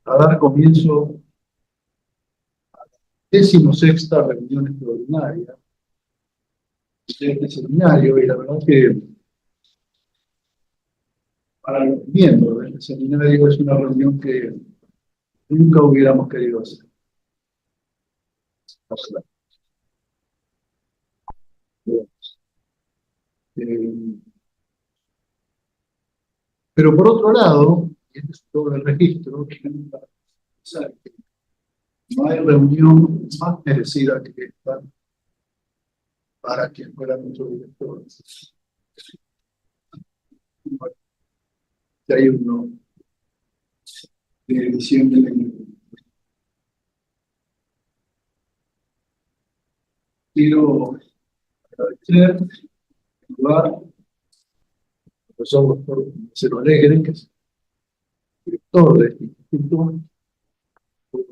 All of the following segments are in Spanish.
a dar comienzo a la 16ª reunión extraordinaria de este seminario, y la verdad que para los miembros de este seminario es una reunión que nunca hubiéramos querido hacer. Eh, pero por otro lado, y este es un doble registro, no hay reunión más merecida que esta para quien fuera nuestro director. Hay uno de diciembre de... Quiero agradecer, en lugar, al profesor doctor Marcelo Alegre, que es director de este instituto, por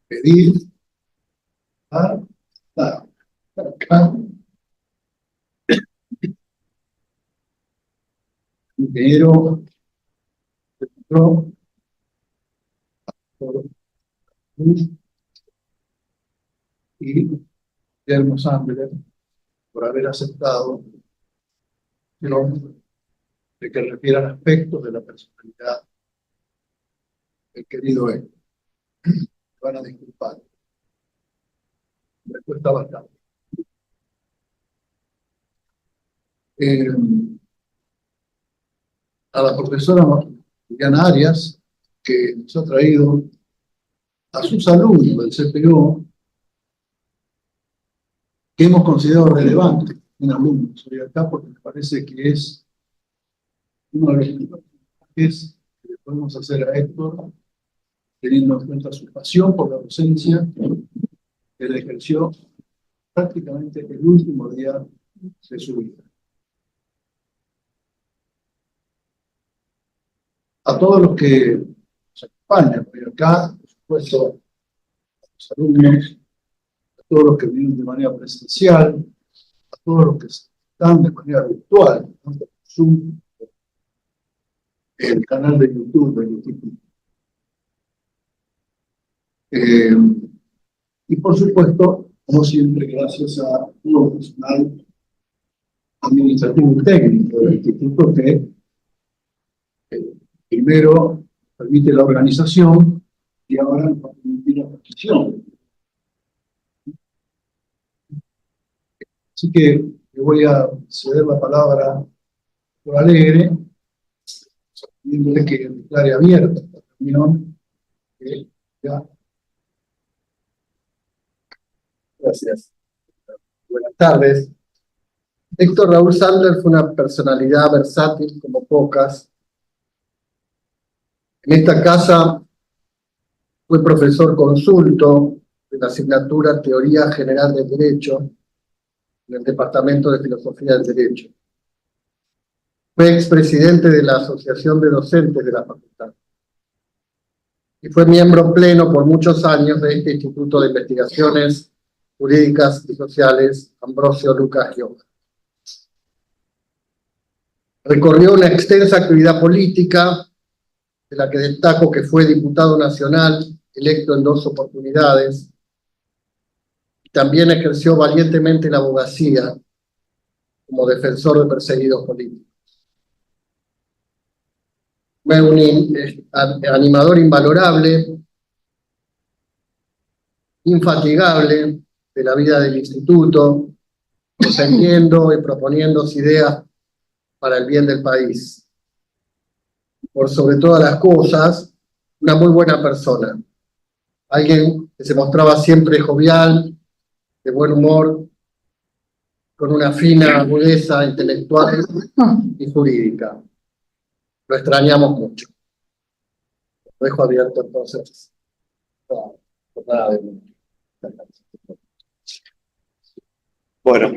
pedir a acá, ingeniero, doctor, y Guillermo Sandler, por haber aceptado de que refieran aspectos de la personalidad del querido él. Me van a disculpar. Me cuesta bastante. A la profesora Diana Arias, que nos ha traído a sus alumnos del CPO, que hemos considerado relevante, un alumno, soy acá porque me parece que es uno de los personajes que le podemos hacer a Héctor, teniendo en cuenta su pasión por la docencia, que le ejerció prácticamente el último día de su vida. A todos los que nos acompañan, pero acá, por supuesto, a los alumnos, a todos los que vienen de manera presencial, a todos los que están de manera virtual, ¿no? Zoom, el canal de YouTube del Instituto. Y por supuesto, como siempre, gracias a todo el personal administrativo y técnico del Instituto que primero permite la organización y ahora nos va a permitir la transmisión. Así que le voy a ceder la palabra por Alegre, pidiéndole que declare abierta esta reunión. Ya. Gracias. Buenas tardes. Héctor Raúl Sandler fue una personalidad versátil como pocas. En esta casa fue profesor consulto de la asignatura Teoría General del Derecho en el Departamento de Filosofía del Derecho. Fue expresidente de la Asociación de Docentes de la Facultad. Y fue miembro pleno por muchos años de este Instituto de Investigaciones Jurídicas y Sociales Ambrosio Lucas Gioja. Recorrió una extensa actividad política, de la que destaco que fue diputado nacional, electo en 2 oportunidades, y también ejerció valientemente la abogacía como defensor de perseguidos políticos. Fue un animador invalorable, infatigable de la vida del instituto, defendiendo y proponiendo ideas para el bien del país. Por sobre todas las cosas, una muy buena persona. Alguien que se mostraba siempre jovial, de buen humor, con una fina agudeza intelectual y jurídica. Lo extrañamos mucho. Lo dejo abierto entonces. Bueno.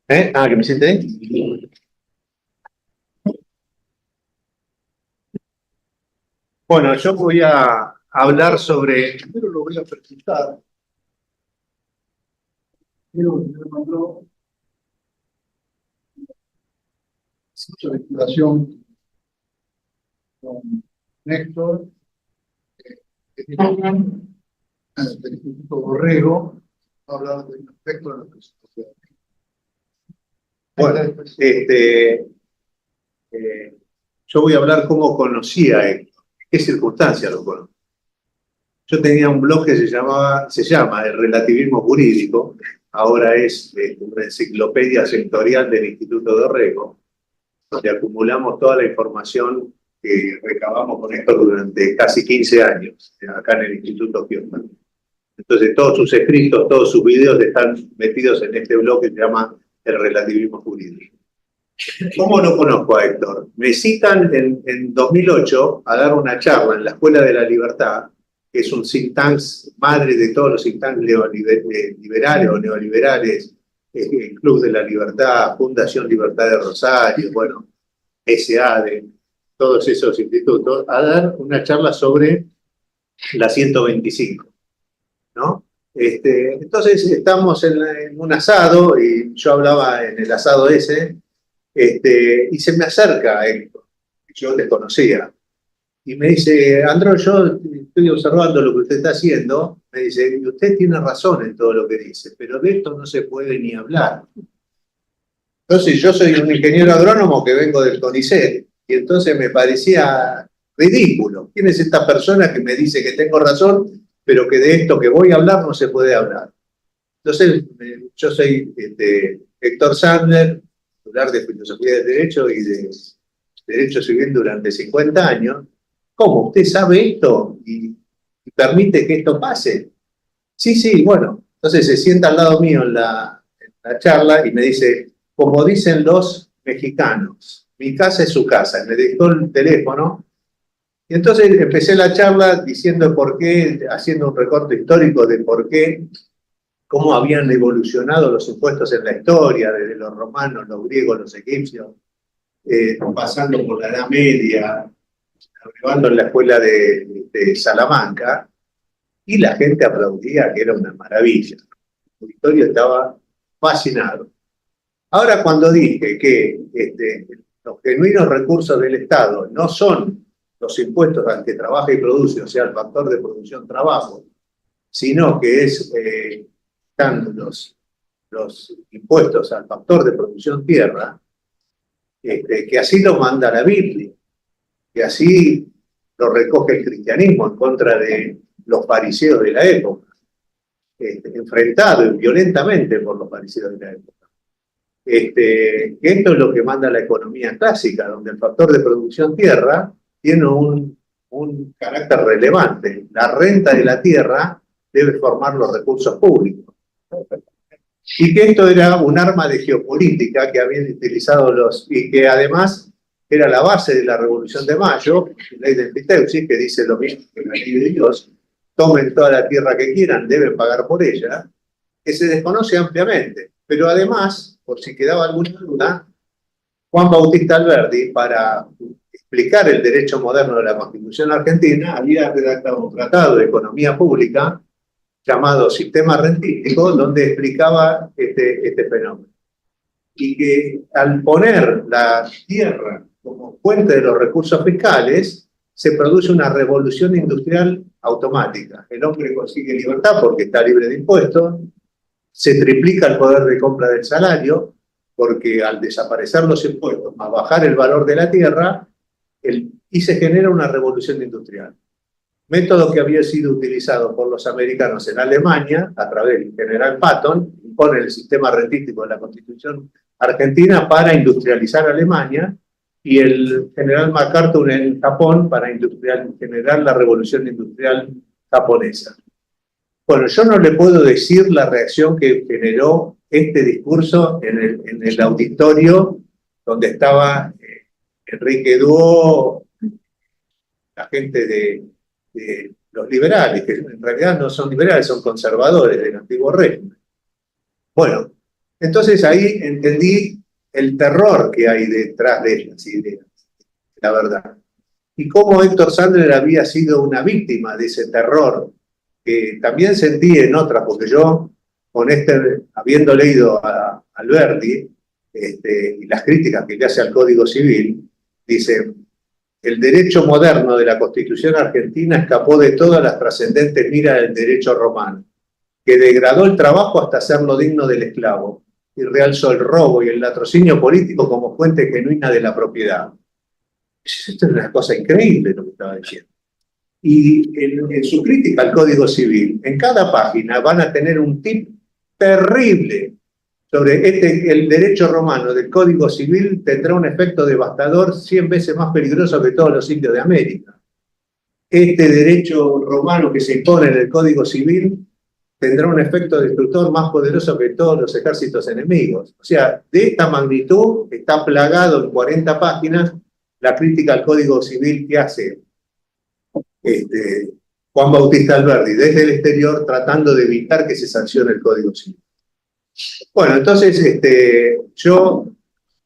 ¿Que me siente ahí? Bueno, yo voy a hablar sobre... Primero lo voy a presentar. Quiero que me mandó mucha vinculación con Néstor, del Instituto Borrego, va a hablar del aspecto de la presentación. Bueno, yo voy a hablar cómo conocí a Héctor, qué circunstancias lo conocí. Yo tenía un blog que se llama El Relativismo Jurídico, ahora es una enciclopedia sectorial del Instituto Borrego, donde acumulamos toda la información que recabamos con Héctor durante casi 15 años, acá en el Instituto Houston. Entonces todos sus escritos, todos sus videos están metidos en este blog que se llama El Relativismo Jurídico. ¿Cómo lo conozco a Héctor? Me citan en 2008 a dar una charla en la Escuela de la Libertad, que es un think tank madre de todos los think tanks liberales o neoliberales, el Club de la Libertad, Fundación Libertad de Rosario, bueno, SADE, todos esos institutos, a dar una charla sobre la 125, ¿no? Entonces estamos en un asado, y yo hablaba en el asado ese, y se me acerca Héctor, que yo desconocía, y me dice: Andró, yo estoy observando lo que usted está haciendo. Me dice: y usted tiene razón en todo lo que dice, pero de esto no se puede ni hablar. Entonces yo soy un ingeniero agrónomo que vengo del CONICET, y entonces me parecía ridículo. ¿Quién es esta persona que me dice que tengo razón, pero que de esto que voy a hablar no se puede hablar? Entonces yo soy Héctor Sandler, titular de Filosofía del Derecho y de Derecho Civil durante 50 años. ¿Cómo? ¿Usted sabe esto y permite que esto pase? Sí, bueno. Entonces se sienta al lado mío en la charla y me dice: como dicen los mexicanos, mi casa es su casa. Y me dejó el teléfono. Y entonces empecé la charla diciendo por qué, haciendo un recorte histórico de por qué, cómo habían evolucionado los impuestos en la historia, desde los romanos, los griegos, los egipcios, pasando por la Edad Media, arribando en la escuela de Salamanca, y la gente aplaudía, que era una maravilla. El auditorio estaba fascinado. Ahora, cuando dije que los genuinos recursos del Estado no son los impuestos al que trabaja y produce, o sea, el factor de producción trabajo, sino que están los impuestos al factor de producción tierra, que así lo manda la Biblia, que así lo recoge el cristianismo en contra de los fariseos de la época, enfrentado violentamente por los fariseos de la época. Que esto es lo que manda la economía clásica, donde el factor de producción tierra tiene un carácter relevante. La renta de la tierra debe formar los recursos públicos. Y que esto era un arma de geopolítica que habían utilizado y que además era la base de la Revolución de Mayo, la ley del Piteusis, que dice lo mismo que la ley de Dios: tomen toda la tierra que quieran, deben pagar por ella, que se desconoce ampliamente. Pero además, por si quedaba alguna duda, Juan Bautista Alberdi, para explicar el derecho moderno de la Constitución argentina, había redactado un tratado de economía pública llamado Sistema Rentístico, donde explicaba este fenómeno. Y que al poner la tierra como fuente de los recursos fiscales, se produce una revolución industrial automática. El hombre consigue libertad porque está libre de impuestos, se triplica el poder de compra del salario, porque al desaparecer los impuestos, más bajar el valor de la tierra, y se genera una revolución industrial. Método que había sido utilizado por los americanos en Alemania, a través del general Patton, impone el sistema rentístico de la Constitución argentina para industrializar Alemania, y el general MacArthur en Japón para generar la revolución industrial japonesa. Bueno, yo no le puedo decir la reacción que generó este discurso en el auditorio donde estaba Enrique Duo, la gente de los liberales, que en realidad no son liberales, son conservadores del antiguo régimen. Bueno, entonces ahí entendí el terror que hay detrás de estas ideas, la verdad. Y cómo Héctor Sandler había sido una víctima de ese terror, que también sentí en otras, porque yo, habiendo leído a Alberti, y las críticas que le hace al Código Civil, dice: el derecho moderno de la Constitución argentina escapó de todas las trascendentes miras del derecho romano, que degradó el trabajo hasta hacerlo digno del esclavo, y realzó el robo y el latrocinio político como fuente genuina de la propiedad. Esto es una cosa increíble lo que estaba diciendo. Y en su crítica al Código Civil, en cada página van a tener un tip terrible sobre el derecho romano del Código Civil. Tendrá un efecto devastador 100 veces más peligroso que todos los indios de América. Este derecho romano que se impone en el Código Civil tendrá un efecto destructor más poderoso que todos los ejércitos enemigos. O sea, de esta magnitud está plagado en 40 páginas la crítica al Código Civil que hace Juan Bautista Alberdi desde el exterior, tratando de evitar que se sancione el Código Civil. Bueno, entonces yo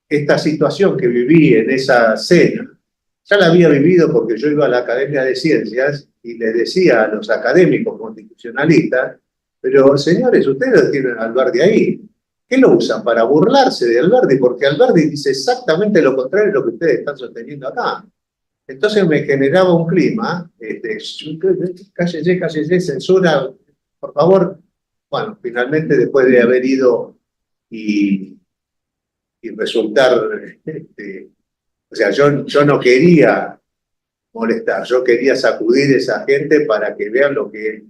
esta situación que viví en esa cena, ya la había vivido porque yo iba a la Academia de Ciencias y les decía a los académicos constitucionalistas, pero señores, ustedes tienen a Alberdi ahí, ¿qué lo usan? Para burlarse de Alberdi, porque Alberdi dice exactamente lo contrario de lo que ustedes están sosteniendo acá. Entonces me generaba un clima, cállese, censura, por favor. Bueno, finalmente después de haber ido y resultar, o sea, yo no quería molestar, yo quería sacudir a esa gente para que vean lo que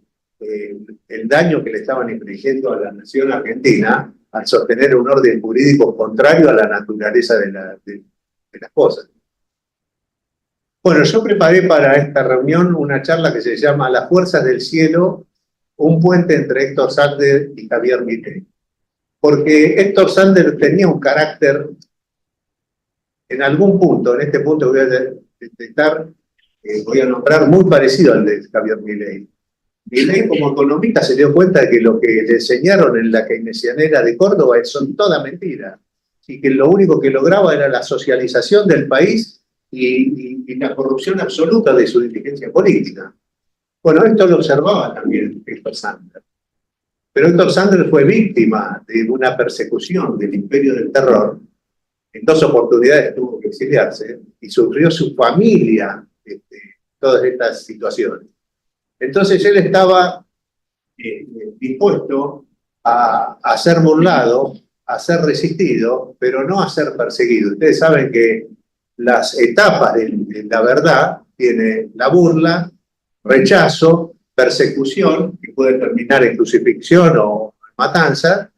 el daño que le estaban infligiendo a la nación argentina al sostener un orden jurídico contrario a la naturaleza de las cosas. Bueno, yo preparé para esta reunión una charla que se llama Las fuerzas del cielo, un puente entre Héctor Sander y Javier Milei. Porque Héctor Sander tenía un carácter, en algún punto, en este punto voy a nombrar muy parecido al de Javier Milei. Milei como economista se dio cuenta de que lo que le enseñaron en la keynesianera de Córdoba son toda mentira, y que lo único que lograba era la socialización del país y la corrupción absoluta de su dirigencia política. Bueno, esto lo observaba también Héctor Sander. Pero Héctor Sander fue víctima de una persecución del imperio del terror. En 2 oportunidades tuvo que exiliarse y sufrió su familia todas estas situaciones. Entonces él estaba dispuesto a ser burlado, a ser resistido, pero no a ser perseguido. Ustedes saben que las etapas de la verdad tiene la burla, rechazo, persecución, que puede terminar en crucifixión o matanza,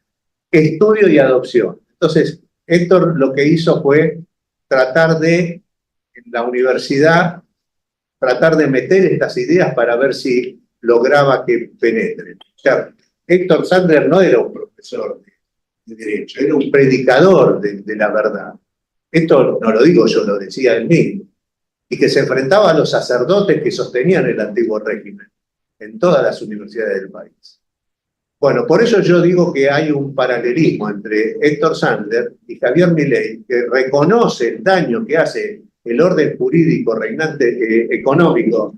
estudio y adopción. Entonces, Héctor lo que hizo fue tratar de, en la universidad, tratar de meter estas ideas para ver si lograba que penetren. O sea, Héctor Sander no era un profesor de derecho, era un predicador de la verdad. Esto no lo digo yo, lo decía él mismo. Y que se enfrentaba a los sacerdotes que sostenían el antiguo régimen en todas las universidades del país. Bueno, por eso yo digo que hay un paralelismo entre Héctor Sander y Javier Milei, que reconoce el daño que hace el orden jurídico reinante, económico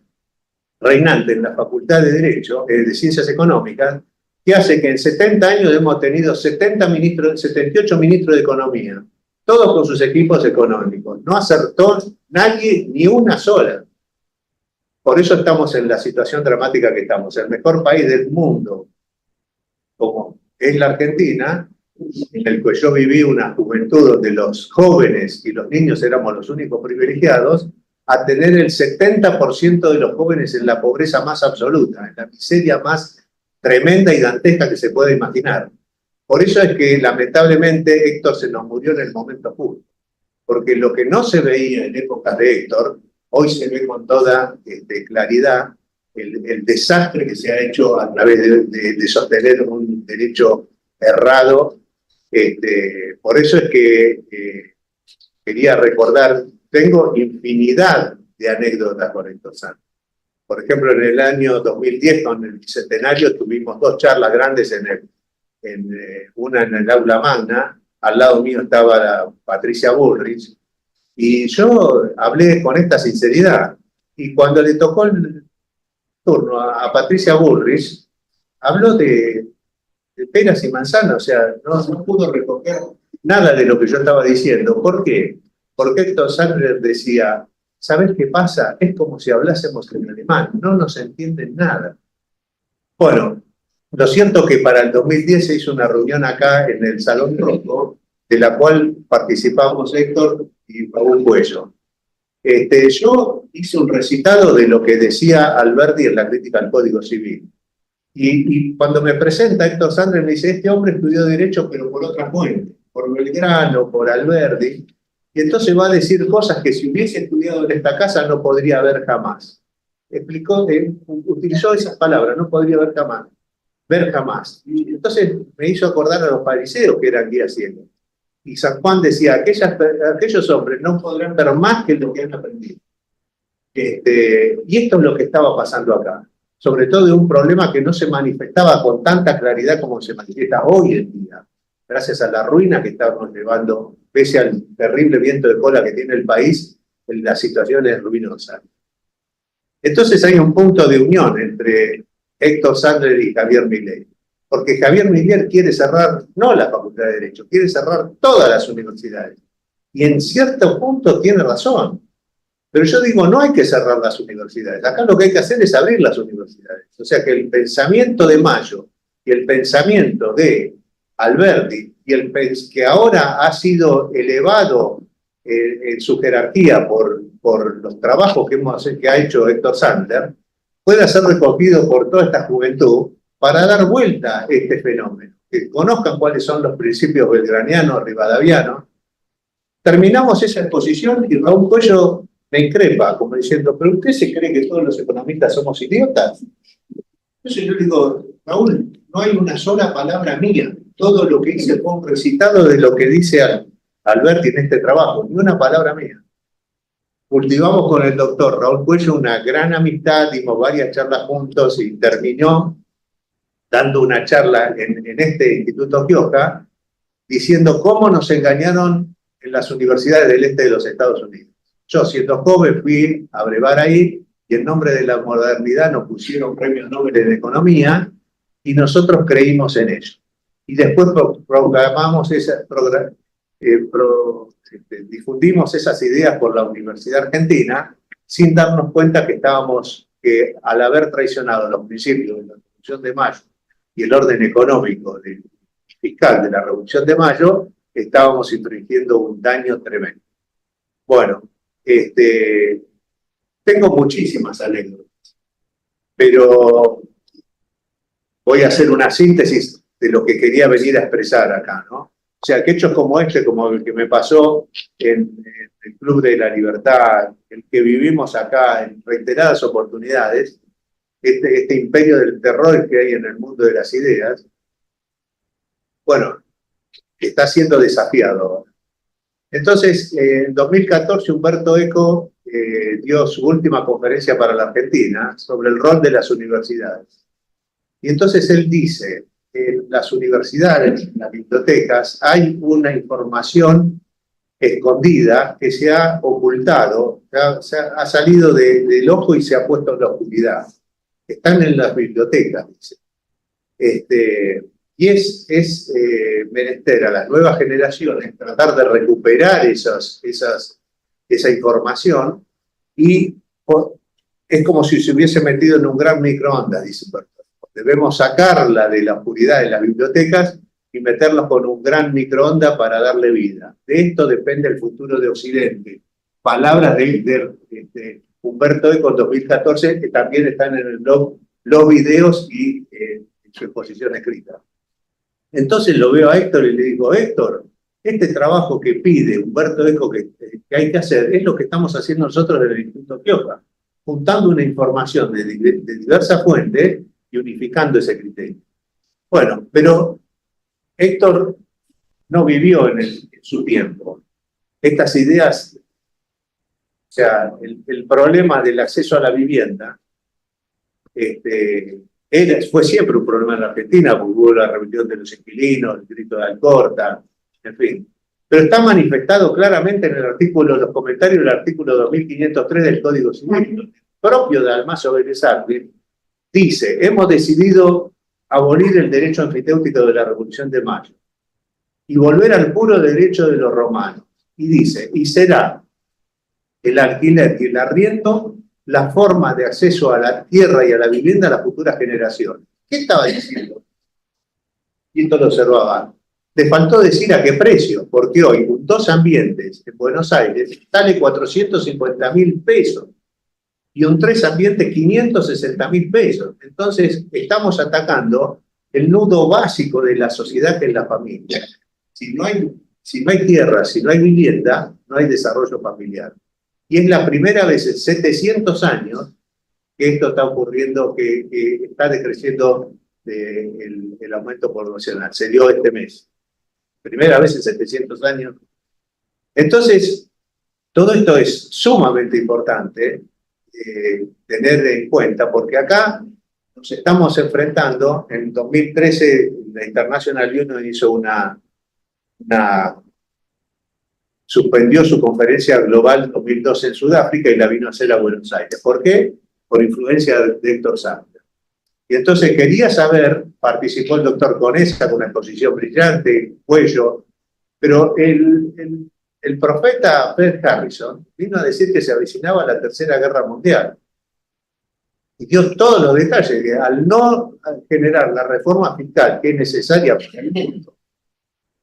reinante en la Facultad de Derecho, de Ciencias Económicas, que hace que en 70 años hemos tenido 78 ministros de Economía, todos con sus equipos económicos. No acertó nadie ni una sola. Por eso estamos en la situación dramática que estamos. El mejor país del mundo, como es la Argentina, en el que yo viví una juventud donde los jóvenes y los niños éramos los únicos privilegiados, a tener el 70% de los jóvenes en la pobreza más absoluta, en la miseria más tremenda y dantesca que se puede imaginar. Por eso es que lamentablemente Héctor se nos murió en el momento justo, porque lo que no se veía en épocas de Héctor, hoy se ve con toda claridad el desastre que se ha hecho a través de sostener un derecho errado. Por eso es que quería recordar, tengo infinidad de anécdotas con Héctor Sander. Por ejemplo, en el año 2010, con el bicentenario, tuvimos 2 charlas grandes, una en el aula magna. Al lado mío estaba la Patricia Bullrich, y yo hablé con esta sinceridad. Y cuando le tocó el turno a Patricia Bullrich, habló de peras y manzanas, o sea, no pudo recoger nada de lo que yo estaba diciendo. ¿Por qué? Porque Héctor Sander decía, ¿sabés qué pasa? Es como si hablásemos en alemán, no nos entienden nada. Bueno, lo cierto que para el 2010 se hizo una reunión acá en el Salón Rojo, de la cual participamos Héctor y Raúl Cuello. Yo hice un recitado de lo que decía Alberti en la crítica al Código Civil. Y cuando me presenta Héctor Sandler, me dice, este hombre estudió Derecho, pero por otra fuente, por Belgrano, por Alberti, y entonces va a decir cosas que si hubiese estudiado en esta casa no podría haber jamás. Explicó, utilizó esas palabras, no podría haber jamás, ver jamás. Y entonces me hizo acordar a los fariseos que eran guías ciegos. Y San Juan decía, aquellos hombres no podrán ver más que lo que han aprendido. Y esto es lo que estaba pasando acá, sobre todo de un problema que no se manifestaba con tanta claridad como se manifiesta hoy en día, gracias a la ruina que estamos llevando, pese al terrible viento de cola que tiene el país, la situación es ruinosa. Entonces hay un punto de unión entre Héctor Sandler y Javier Milei, porque Javier Milei quiere cerrar no la Facultad de Derecho, quiere cerrar todas las universidades, y en cierto punto tiene razón. Pero yo digo, no hay que cerrar las universidades. Acá lo que hay que hacer es abrir las universidades. O sea que el pensamiento de Mayo y el pensamiento de Alberti y el que ahora ha sido elevado en su jerarquía por los trabajos que ha hecho Héctor Sandler, pueda ser recogido por toda esta juventud para dar vuelta a este fenómeno. Que conozcan cuáles son los principios belgranianos, rivadavianos. Terminamos esa exposición y Raúl Cuello me increpa, como diciendo, ¿pero usted se cree que todos los economistas somos idiotas? Entonces yo digo, Raúl, no hay una sola palabra mía. Todo lo que hice fue un recitado de lo que dice Alberti en este trabajo, ni una palabra mía. Cultivamos con el doctor Raúl Cuello una gran amistad, dimos varias charlas juntos y terminó dando una charla en este Instituto Gioja, diciendo cómo nos engañaron en las universidades del este de los Estados Unidos. Yo, siendo joven, fui a brevar ahí y en nombre de la modernidad nos pusieron premios Nobel de Economía y nosotros creímos en ello. Y después difundimos esas ideas por la Universidad Argentina sin darnos cuenta que al haber traicionado los principios de la Revolución de Mayo y el orden económico fiscal de la Revolución de Mayo, estábamos infringiendo un daño tremendo. Bueno, tengo muchísimas anécdotas, pero voy a hacer una síntesis de lo que quería venir a expresar acá, ¿no? O sea, que hechos como como el que me pasó en el Club de la Libertad, el que vivimos acá en reiteradas oportunidades, este imperio del terror que hay en el mundo de las ideas, bueno, está siendo desafiado. Entonces, en 2014, Humberto Eco dio su última conferencia para la Argentina sobre el rol de las universidades. Y entonces él dice, en las universidades, en las bibliotecas, hay una información escondida que se ha ocultado, ha salido del ojo y se ha puesto en la oscuridad. Están en las bibliotecas, dice. Y es menester a las nuevas generaciones tratar de recuperar esa información y es como si se hubiese metido en un gran microondas, dice Humberto. Debemos sacarla de la oscuridad de las bibliotecas y meterla con un gran microondas para darle vida. De esto depende el futuro de Occidente. Palabras de Humberto Eco en 2014 que también están en el blog, los videos y en su exposición escrita. Entonces lo veo a Héctor y le digo, Héctor, este trabajo que pide Humberto Eco que hay que hacer es lo que estamos haciendo nosotros en el Instituto Gioja, juntando una información de diversas fuentes y unificando ese criterio. Bueno, pero Héctor no vivió en su tiempo. Estas ideas, o sea, el problema del acceso a la vivienda, fue siempre un problema en la Argentina, porque hubo la rebelión de los inquilinos, el grito de Alcorta, en fin. Pero está manifestado claramente en los comentarios del artículo 2503 del Código Civil, propio de Almazo Berezardi, dice, hemos decidido abolir el derecho anfitéutico de la Revolución de Mayo y volver al puro derecho de los romanos. Y dice, y será el alquiler y el arriendo la forma de acceso a la tierra y a la vivienda a las futuras generaciones. ¿Qué estaba diciendo? Y esto lo observaba. Le faltó decir a qué precio, porque hoy dos ambientes en Buenos Aires sale 450.000 pesos y un 3 ambientes 560.000 pesos. Entonces estamos atacando el nudo básico de la sociedad, que es la familia. Si no hay tierra, si no hay vivienda, no hay desarrollo familiar. Y es la primera vez en 700 años que esto está ocurriendo, que está decreciendo el aumento poblacional. Se dio este mes. Primera vez en 700 años. Entonces, todo esto es sumamente importante tener en cuenta, porque acá nos estamos enfrentando. En 2013, la International Union hizo suspendió su conferencia global 2012 en Sudáfrica y la vino a hacer a Buenos Aires. ¿Por qué? Por influencia de Héctor Sandler. Y entonces quería saber, participó el doctor Conesa con una exposición brillante, Cuello, pero el profeta Fred Harrison vino a decir que se avecinaba la Tercera Guerra Mundial. Y dio todos los detalles, que al no generar la reforma fiscal que es necesaria para el mundo,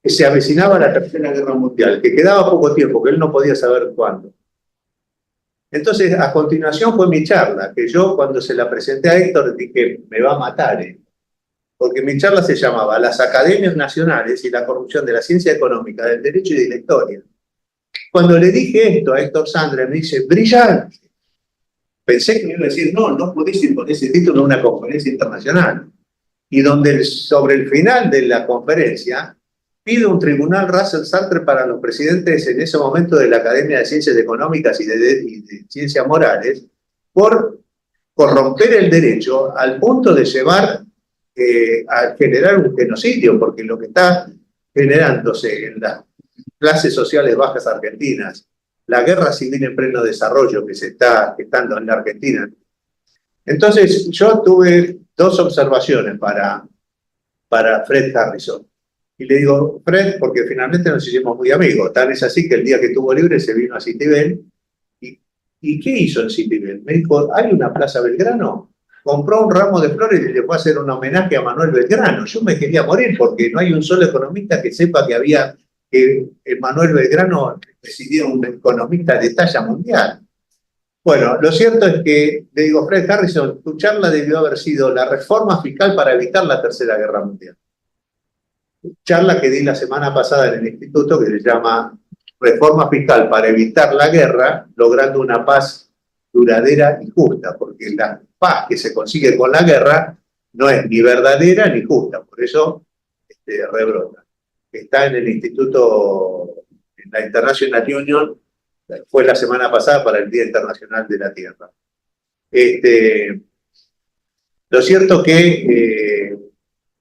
que se avecinaba la Tercera Guerra Mundial, que quedaba poco tiempo, que él no podía saber cuándo. Entonces, a continuación fue mi charla, que yo cuando se la presenté a Héctor dije, me va a matar, porque mi charla se llamaba Las Academias Nacionales y la corrupción de la ciencia económica, del derecho y de la historia. Cuando le dije esto a Héctor Sandler, me dice, brillante. Pensé que me iba a decir, no podés ir con ese título a una conferencia internacional. Y sobre el final de la conferencia, pide un tribunal Russell-Sartre para los presidentes en ese momento de la Academia de Ciencias Económicas y de Ciencias Morales, por corromper el derecho al punto de llevar a generar un genocidio, porque lo que está generándose en las clases sociales bajas argentinas, la guerra civil en pleno desarrollo que se está gestando en la Argentina. Entonces yo tuve dos observaciones para Fred Harrison. Y le digo, Fred, porque finalmente nos hicimos muy amigos. Tal es así que el día que estuvo libre se vino a Citibel. ¿Y qué hizo en Citibel? Me dijo, ¿hay una Plaza Belgrano? Compró un ramo de flores y le fue a hacer un homenaje a Manuel Belgrano. Yo me quería morir porque no hay un solo economista que sepa que Manuel Belgrano presidió un economista de talla mundial. Bueno, lo cierto es que, le digo, Fred Harrison, tu charla debió haber sido la reforma fiscal para evitar la Tercera Guerra Mundial. Charla que di la semana pasada en el instituto, que se llama Reforma Fiscal para evitar la guerra, logrando una paz duradera y justa, porque la paz que se consigue con la guerra no es ni verdadera ni justa, por eso rebrota. Está en el instituto, en la International Union, fue la semana pasada para el Día Internacional de la Tierra. Lo cierto que,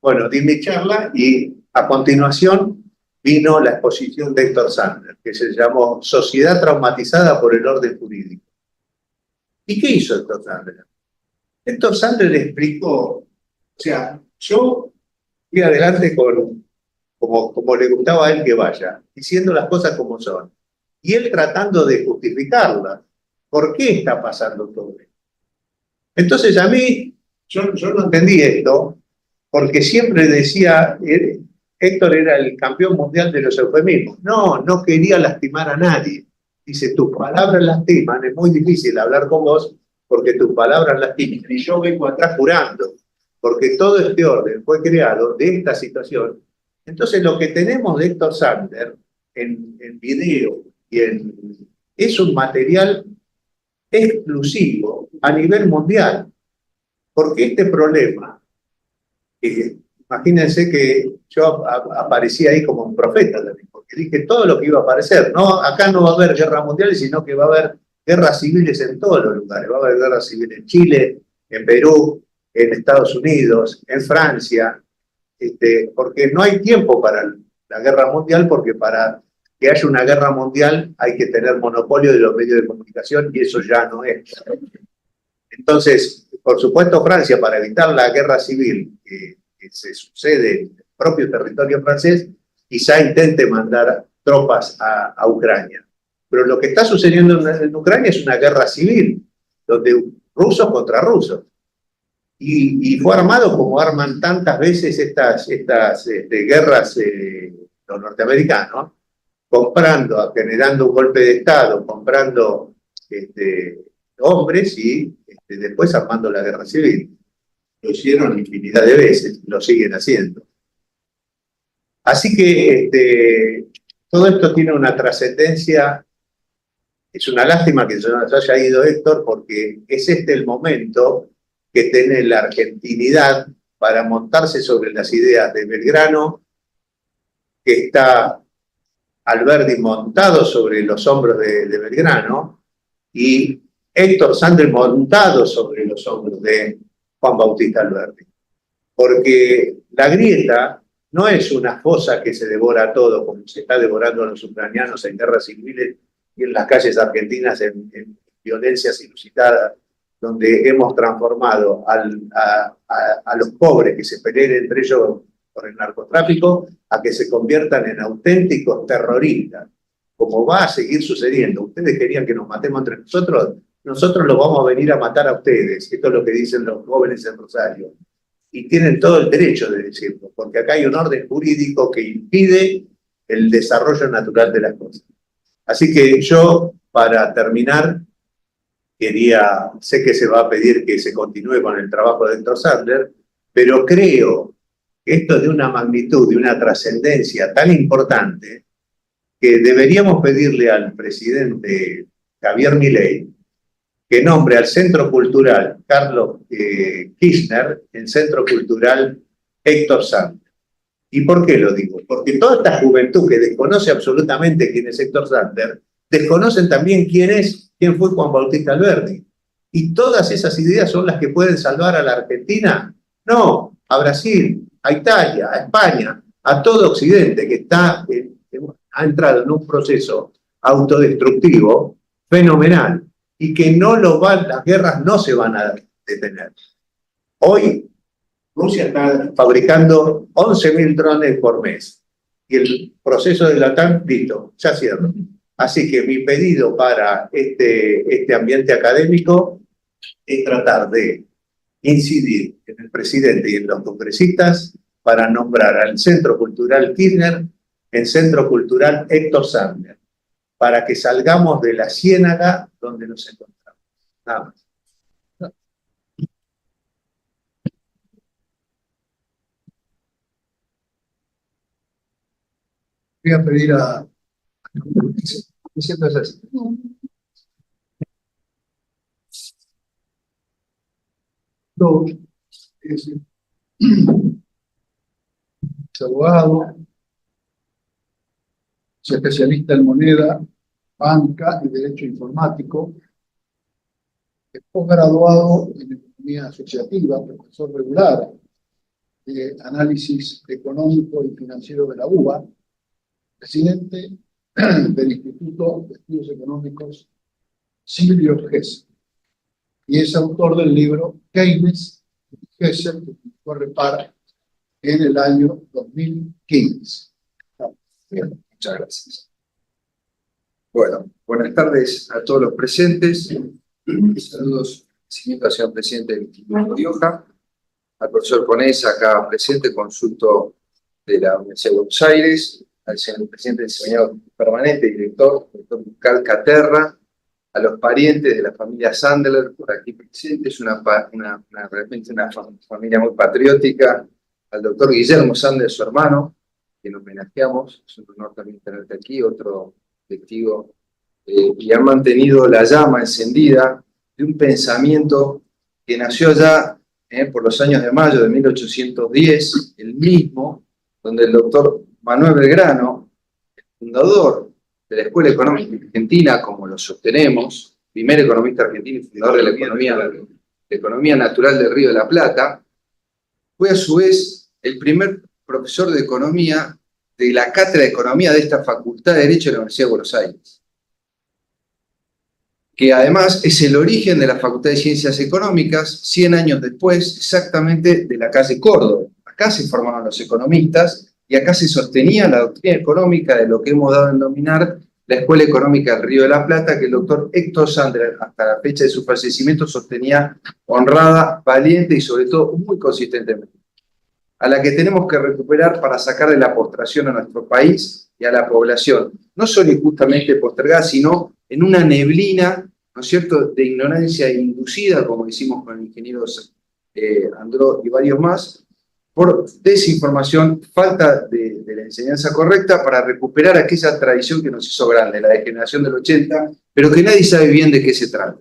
bueno, di mi charla y a continuación vino la exposición de Héctor Sandler, que se llamó Sociedad traumatizada por el orden jurídico. ¿Y qué hizo Héctor Sandler? Héctor Sandler le explicó, o sea, yo fui adelante como le gustaba a él que vaya, diciendo las cosas como son. Y él tratando de justificarlas. ¿Por qué está pasando todo esto? Entonces a mí, yo no entendí esto, porque siempre decía, Héctor era el campeón mundial de los eufemismos. No quería lastimar a nadie. Dice, tus palabras lastiman, es muy difícil hablar con vos porque tus palabras lastiman. Y yo vengo atrás jurando, porque todo este orden fue creado de esta situación. Entonces lo que tenemos de Héctor Sandler en video es un material exclusivo a nivel mundial. Porque este problema, imagínense que yo aparecí ahí como un profeta también, porque dije todo lo que iba a aparecer. Acá no va a haber guerras mundiales, sino que va a haber guerras civiles en todos los lugares. Va a haber guerras civiles en Chile, en Perú, en Estados Unidos, en Francia, porque no hay tiempo para la guerra mundial, porque para que haya una guerra mundial hay que tener monopolio de los medios de comunicación y eso ya no es. Entonces, por supuesto, Francia, para evitar la guerra civil que se sucede en el propio territorio francés, quizá intente mandar tropas a Ucrania. Pero lo que está sucediendo en Ucrania es una guerra civil, donde rusos contra rusos. Y fue armado como arman tantas veces estas guerras los norteamericanos, comprando, generando un golpe de Estado, comprando hombres y después armando la guerra civil. Lo hicieron infinidad de veces, lo siguen haciendo. Así que todo esto tiene una trascendencia. Es una lástima que se nos haya ido Héctor, porque es el momento que tiene la argentinidad para montarse sobre las ideas de Belgrano, que está Alberdi montado sobre los hombros de Belgrano, y Héctor Sandler montado sobre los hombros de Juan Bautista Alberdi. Porque la grieta no es una fosa que se devora todo, como se está devorando a los ucranianos en guerras civiles y en las calles argentinas en violencias inusitadas, donde hemos transformado a los pobres que se peleen entre ellos por el narcotráfico a que se conviertan en auténticos terroristas, como va a seguir sucediendo. Ustedes querían que nos matemos entre nosotros, nosotros los vamos a venir a matar a ustedes. Esto es lo que dicen los jóvenes en Rosario. Y tienen todo el derecho de decirlo, porque acá hay un orden jurídico que impide el desarrollo natural de las cosas. Así que yo, para terminar, sé que se va a pedir que se continúe con el trabajo de Héctor Sandler, pero creo que esto es de una magnitud, de una trascendencia tan importante, que deberíamos pedirle al presidente Javier Milei que nombre al Centro Cultural Carlos Kirchner en Centro Cultural Héctor Sandler. ¿Y por qué lo digo? Porque toda esta juventud que desconoce absolutamente quién es Héctor Sandler, desconocen también quién fue Juan Bautista Alberdi. ¿Y todas esas ideas son las que pueden salvar a la Argentina? No, a Brasil, a Italia, a España, a todo Occidente que ha entrado en un proceso autodestructivo fenomenal y que las guerras no se van a detener. Hoy Rusia está fabricando 11.000 drones por mes y el proceso de la OTAN, listo, ya cierro. Así que mi pedido para este ambiente académico es tratar de incidir en el presidente y en los congresistas para nombrar al Centro Cultural Kirchner en Centro Cultural Héctor Sandler, para que salgamos de la ciénaga donde nos encontramos. Nada más. Voy a pedir a... Es abogado, es especialista en moneda, banca y derecho informático, es posgraduado en economía asociativa, profesor regular de análisis económico y financiero de la UBA, presidente del Instituto de Estudios Económicos Silvio Gesell, y es autor del libro Keynes y Gesell, que corre para en el año 2015. Bien, muchas gracias. Bueno, buenas tardes a todos los presentes. Saludos, señor presidente del Instituto Rioja, al profesor Conesa, acá presente, consulto de la Universidad de Buenos Aires, al señor presidente del seminario permanente, doctor Cal Caterra, a los parientes de la familia Sandler, por aquí presentes, realmente una familia muy patriótica, al doctor Guillermo Sandler, su hermano, quien homenajeamos, es un honor también tenerte aquí, otro testigo, y han mantenido la llama encendida de un pensamiento que nació ya por los años de mayo de 1810, el mismo, donde el doctor Manuel Belgrano, el fundador de la Escuela Económica Argentina, como lo sostenemos, primer economista argentino y fundador de la economía natural del Río de la Plata, fue a su vez el primer profesor de economía de la cátedra de economía de esta Facultad de Derecho de la Universidad de Buenos Aires, que además es el origen de la Facultad de Ciencias Económicas, 100 años después, exactamente de la calle Córdoba. Acá se formaban los economistas y acá se sostenía la doctrina económica de lo que hemos dado en nominar la Escuela Económica del Río de la Plata, que el doctor Héctor Sandler, hasta la fecha de su fallecimiento, sostenía honrada, valiente y sobre todo muy consistentemente, a la que tenemos que recuperar para sacar de la postración a nuestro país y a la población, no solo injustamente postergada, sino en una neblina, ¿no es cierto?, de ignorancia inducida, como decimos con el ingeniero Andró y varios más, por desinformación, falta de la enseñanza correcta para recuperar aquella tradición que nos hizo grande, la de generación del 80, pero que nadie sabe bien de qué se trata.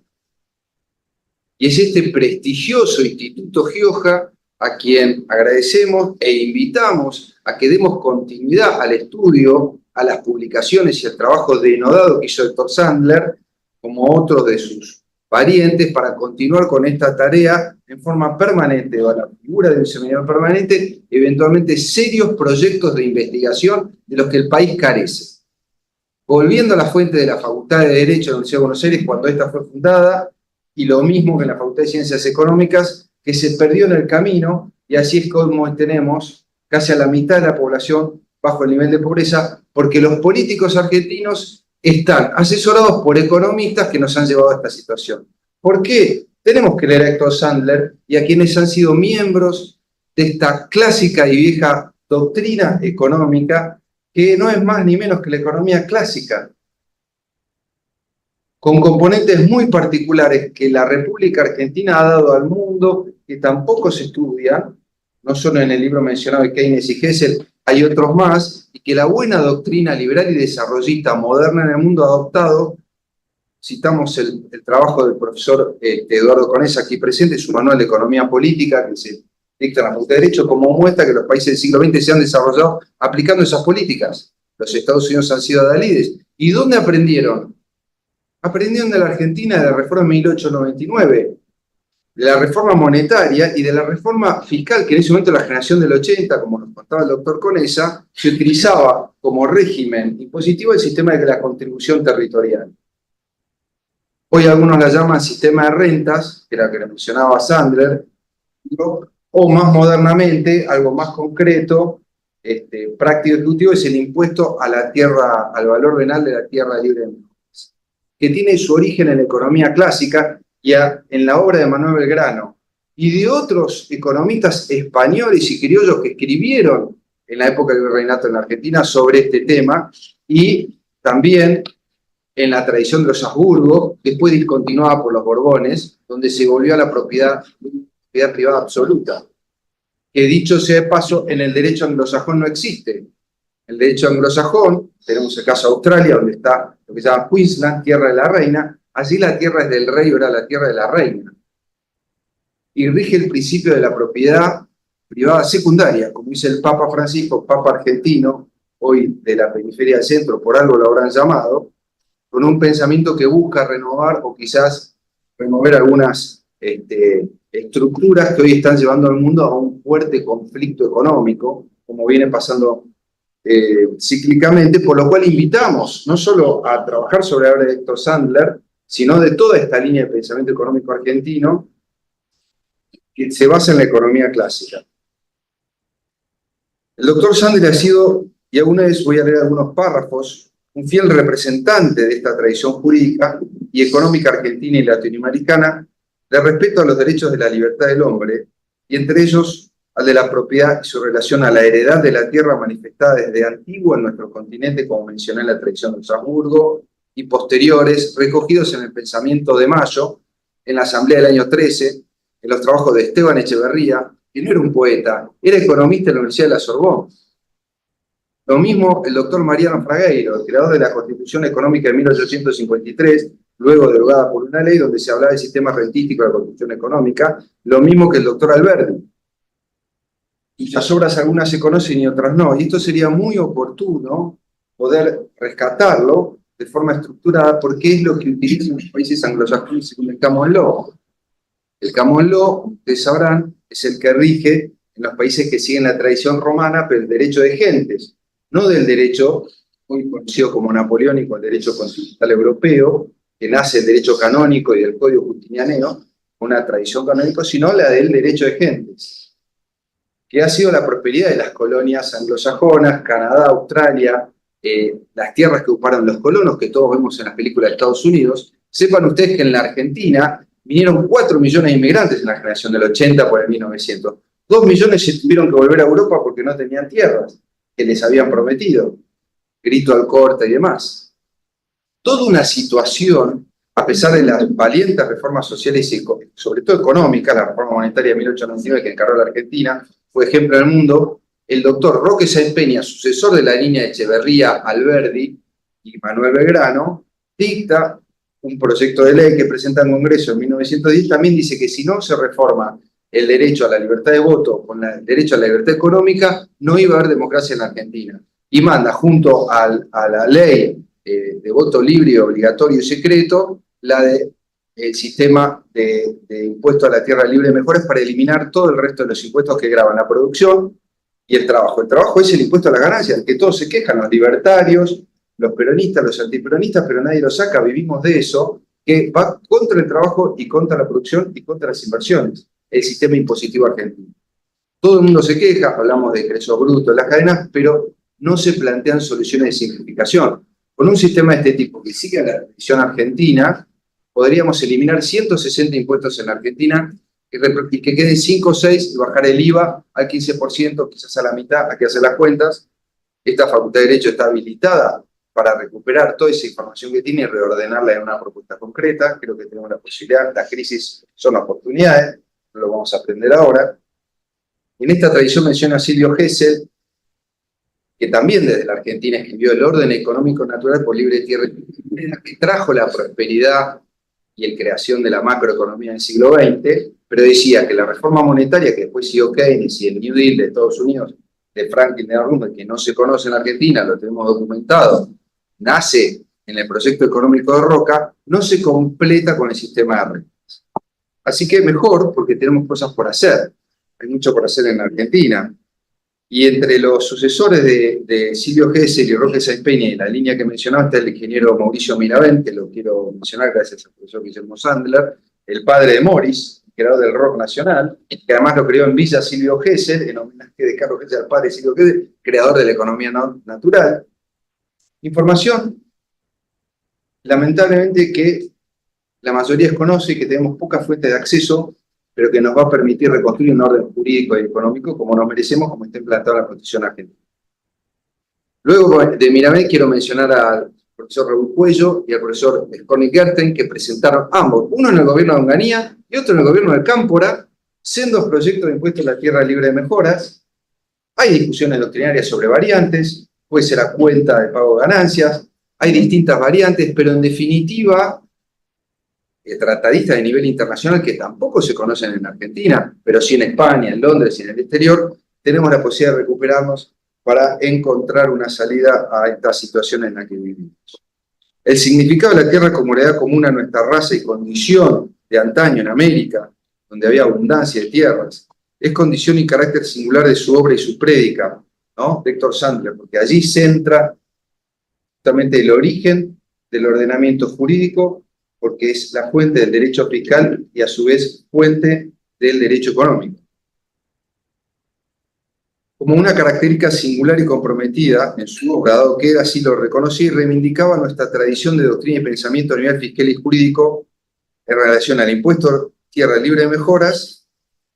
Y es este prestigioso Instituto Gioja a quien agradecemos e invitamos a que demos continuidad al estudio, a las publicaciones y al trabajo denodado que hizo Héctor Sandler, como otros de sus parientes, para continuar con esta tarea en forma permanente, o a la figura de un seminario permanente, eventualmente serios proyectos de investigación de los que el país carece. Volviendo a la fuente de la Facultad de Derecho de la Universidad de Buenos Aires, cuando esta fue fundada, y lo mismo que en la Facultad de Ciencias Económicas, que se perdió en el camino, y así es como tenemos casi a la mitad de la población bajo el nivel de pobreza, porque los políticos argentinos están asesorados por economistas que nos han llevado a esta situación. ¿Por qué? Tenemos que leer a Héctor Sandler y a quienes han sido miembros de esta clásica y vieja doctrina económica, que no es más ni menos que la economía clásica, con componentes muy particulares que la República Argentina ha dado al mundo, que tampoco se estudian, no solo en el libro mencionado de Keynes y Hessel, hay otros más, y que la buena doctrina liberal y desarrollista moderna en el mundo ha adoptado. Citamos el trabajo del profesor Eduardo Conesa, aquí presente, su manual de economía política, que se dicta en la Facultad de Derecho, como muestra que los países del siglo XX se han desarrollado aplicando esas políticas. Los Estados Unidos han sido adalides. ¿Y dónde aprendieron? Aprendieron de la Argentina de la reforma de 1899, de la reforma monetaria y de la reforma fiscal, que en ese momento la generación del 80, como nos contaba el doctor Conesa, se utilizaba como régimen impositivo el sistema de la contribución territorial. Hoy algunos la llaman sistema de rentas, que era lo que le mencionaba Sandler, o más modernamente, algo más concreto, práctico y ejecutivo, es el impuesto a la tierra, al valor venal de la tierra libre de mercados, que tiene su origen en la economía clásica y en la obra de Manuel Belgrano, y de otros economistas españoles y criollos que escribieron en la época del virreinato en la Argentina sobre este tema, y también en la tradición de los Habsburgo, después discontinuada por los Borbones, donde se volvió a la propiedad privada absoluta, que dicho sea de paso, en el derecho anglosajón no existe. El derecho anglosajón, tenemos el caso de Australia, donde está lo que se llama Queensland, tierra de la reina, allí la tierra es del rey, ahora la tierra de la reina. Y rige el principio de la propiedad privada secundaria, como dice el Papa Francisco, Papa argentino, hoy de la periferia del centro, por algo lo habrán llamado, con un pensamiento que busca renovar o quizás remover algunas estructuras que hoy están llevando al mundo a un fuerte conflicto económico, como viene pasando cíclicamente, por lo cual invitamos no solo a trabajar sobre la obra de Héctor Sandler, sino de toda esta línea de pensamiento económico argentino que se basa en la economía clásica. El doctor Sandler ha sido, y alguna vez voy a leer algunos párrafos, un fiel representante de esta tradición jurídica y económica argentina y latinoamericana de respeto a los derechos de la libertad del hombre, y entre ellos al de la propiedad y su relación a la heredad de la tierra manifestada desde antiguo en nuestro continente, como mencioné en la tradición de los Habsburgo, y posteriores, recogidos en el pensamiento de Mayo, en la Asamblea del año 13, en los trabajos de Esteban Echeverría, que no era un poeta, era economista en la Universidad de la Sorbonne. Lo mismo el doctor Mariano Fragueiro, el creador de la Constitución Económica de 1853, luego derogada por una ley donde se hablaba del sistema rentístico de la Constitución Económica, lo mismo que el doctor Alberdi. Cuyas obras algunas se conocen y otras no, y esto sería muy oportuno poder rescatarlo de forma estructurada, porque es lo que utilizan los países anglosajones según el Common Law. El Common Law, ustedes sabrán, es el que rige en los países que siguen la tradición romana, pero el derecho de gentes, no del derecho muy conocido como napoleónico, el derecho constitucional europeo, que nace del derecho canónico y del Código Justinianeo, una tradición canónica, sino la del derecho de gentes, que ha sido la prosperidad de las colonias anglosajonas, Canadá, Australia, las tierras que ocuparon los colonos, que todos vemos en las películas de Estados Unidos, sepan ustedes que en la Argentina vinieron 4 millones de inmigrantes en la generación del 80 por el 1900. 2 millones se tuvieron que volver a Europa porque no tenían tierras que les habían prometido. Grito al corte y demás. Toda una situación, a pesar de las valientes reformas sociales y sobre todo económicas, la reforma monetaria de 1899 que encargó la Argentina, fue ejemplo en el mundo. El doctor Roque Sáenz Peña, sucesor de la línea de Echeverría, Alberdi y Manuel Belgrano, dicta un proyecto de ley que presenta en Congreso en 1910, también dice que si no se reforma el derecho a la libertad de voto con el derecho a la libertad económica, no iba a haber democracia en la Argentina. Y manda junto a la ley de voto libre, obligatorio y secreto, el sistema de impuesto a la tierra libre de mejoras para eliminar todo el resto de los impuestos que graban la producción y el trabajo. El trabajo es el impuesto a las ganancias, que todos se quejan, los libertarios, los peronistas, los antiperonistas, pero nadie lo saca, vivimos de eso, que va contra el trabajo y contra la producción y contra las inversiones, el sistema impositivo argentino. Todo el mundo se queja, hablamos de ingresos brutos, las cadenas, pero no se plantean soluciones de simplificación. Con un sistema de este tipo que siga la tradición argentina, podríamos eliminar 160 impuestos en la Argentina y que queden 5 o 6 y bajar el IVA al 15%, quizás a la mitad, hay que hacer las cuentas. Esta Facultad de Derecho está habilitada para recuperar toda esa información que tiene y reordenarla en una propuesta concreta. Creo que tenemos la posibilidad. Las crisis son oportunidades, no lo vamos a aprender ahora. En esta tradición menciona a Silvio Gesell, que también desde la Argentina escribió El orden económico natural por libre tierra, que trajo la prosperidad y la creación de la macroeconomía del siglo XX, pero decía que la reforma monetaria que después siguió Keynes y el New Deal de Estados Unidos, de Franklin D. Roosevelt, que no se conoce en la Argentina, lo tenemos documentado, nace en el proyecto económico de Roca, no se completa con el sistema de rentas. Así que mejor, porque tenemos cosas por hacer. Hay mucho por hacer en la Argentina. Y entre los sucesores de Silvio Gesell y Roque Sáenz Peña, y la línea que mencionaba, está el ingeniero Mauricio Miravent, que lo quiero mencionar gracias al profesor Guillermo Sandler, el padre de Morris, creador del rock nacional, que además lo creó en Villa Silvio Gesell, en homenaje de Carlos Gesell al padre de Silvio Gesell, creador de la economía natural. Información, lamentablemente, que la mayoría desconoce y que tenemos pocas fuentes de acceso, pero que nos va a permitir reconstruir un orden jurídico y económico como nos merecemos, como está implantada la Constitución argentina. Luego de Miravent quiero mencionar al profesor Raúl Cuello y al profesor Skornik Gerten, que presentaron ambos, uno en el gobierno de Onganía y otro en el gobierno de Cámpora, sendos proyectos de impuestos a la tierra libre de mejoras. Hay discusiones doctrinarias sobre variantes, puede ser a cuenta de pago de ganancias, hay distintas variantes, pero en definitiva, tratadistas de nivel internacional que tampoco se conocen en Argentina, pero sí en España, en Londres y en el exterior, tenemos la posibilidad de recuperarnos para encontrar una salida a esta situación en la que vivimos. El significado de la tierra como heredad común a nuestra raza y condición de antaño en América, donde había abundancia de tierras, es condición y carácter singular de su obra y su prédica, ¿no? De Héctor Sandler, porque allí centra justamente el origen del ordenamiento jurídico, porque es la fuente del derecho fiscal y a su vez fuente del derecho económico. Como una característica singular y comprometida en su obra, dado que él así lo reconocía y reivindicaba nuestra tradición de doctrina y pensamiento a nivel fiscal y jurídico en relación al impuesto tierra libre de mejoras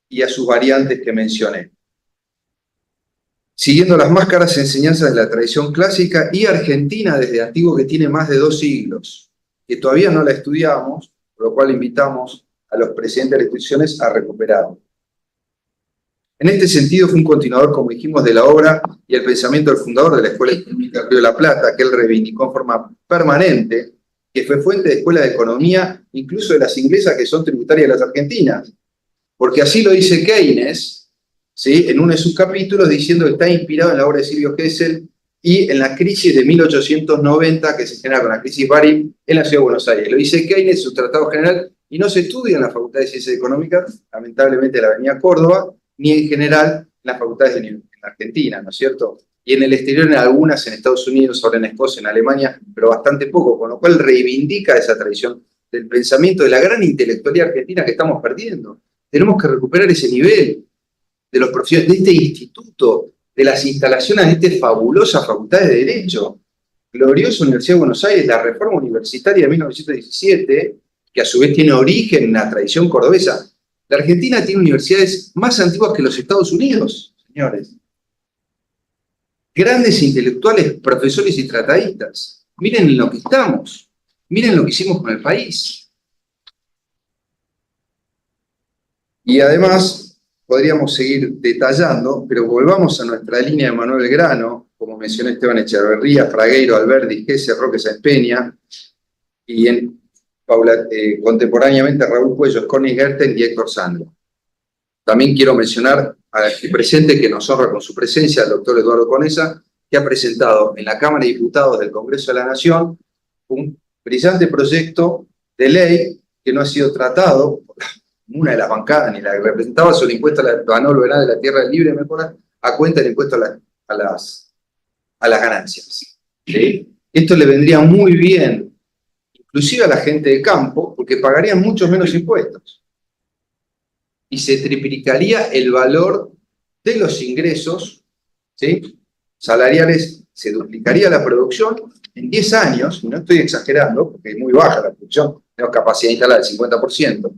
y a sus variantes que mencioné. Siguiendo las más caras enseñanzas de la tradición clásica y argentina desde antiguo, que tiene más de 2 siglos, que todavía no la estudiamos, por lo cual invitamos a los presidentes de las instituciones a recuperarla. En este sentido fue un continuador, como dijimos, de la obra y el pensamiento del fundador de la Escuela Económica del Río de la Plata, que él reivindicó en forma permanente, que fue fuente de escuela de economía, incluso de las inglesas que son tributarias de las argentinas. Porque así lo dice Keynes, ¿sí?, en uno de sus capítulos, diciendo que está inspirado en la obra de Silvio Gesell y en la crisis de 1890 que se genera con la crisis Bari en la Ciudad de Buenos Aires. Lo dice Keynes en su Tratado General y no se estudia en la Facultad de Ciencias Económicas, lamentablemente en la Avenida Córdoba, ni en general en las facultades en Argentina, ¿no es cierto? Y en el exterior, en algunas, en Estados Unidos, ahora en Escocia, en Alemania, pero bastante poco, con lo cual reivindica esa tradición del pensamiento de la gran intelectualidad argentina que estamos perdiendo. Tenemos que recuperar ese nivel de los profesionales, de este instituto, de las instalaciones de esta fabulosa facultad de Derecho, gloriosa Universidad de Buenos Aires, la reforma universitaria de 1917, que a su vez tiene origen en la tradición cordobesa. La Argentina tiene universidades más antiguas que los Estados Unidos, señores. Grandes intelectuales, profesores y tratadistas. Miren en lo que estamos. Miren lo que hicimos con el país. Y además, podríamos seguir detallando, pero volvamos a nuestra línea de Manuel Belgrano, como mencioné Esteban Echeverría, Fragueiro, Alberdi, Gesser, Roque Sáenz Peña, y contemporáneamente Raúl Cuello, Connie Gerten y Héctor Sandro. También quiero mencionar al presente que nos honra con su presencia, el doctor Eduardo Conesa, que ha presentado en la Cámara de Diputados del Congreso de la Nación un brillante proyecto de ley que no ha sido tratado por una de las bancadas ni la que representaba sobre el impuesto a la anual de la tierra libre mejora a cuenta del impuesto a las ganancias. ¿Sí? Esto le vendría muy bien, inclusive a la gente de campo, porque pagarían muchos menos impuestos. Y se triplicaría el valor de los ingresos, ¿sí?, salariales, se duplicaría la producción en 10 años, y no estoy exagerando, porque es muy baja la producción, tenemos capacidad instalada del 50%,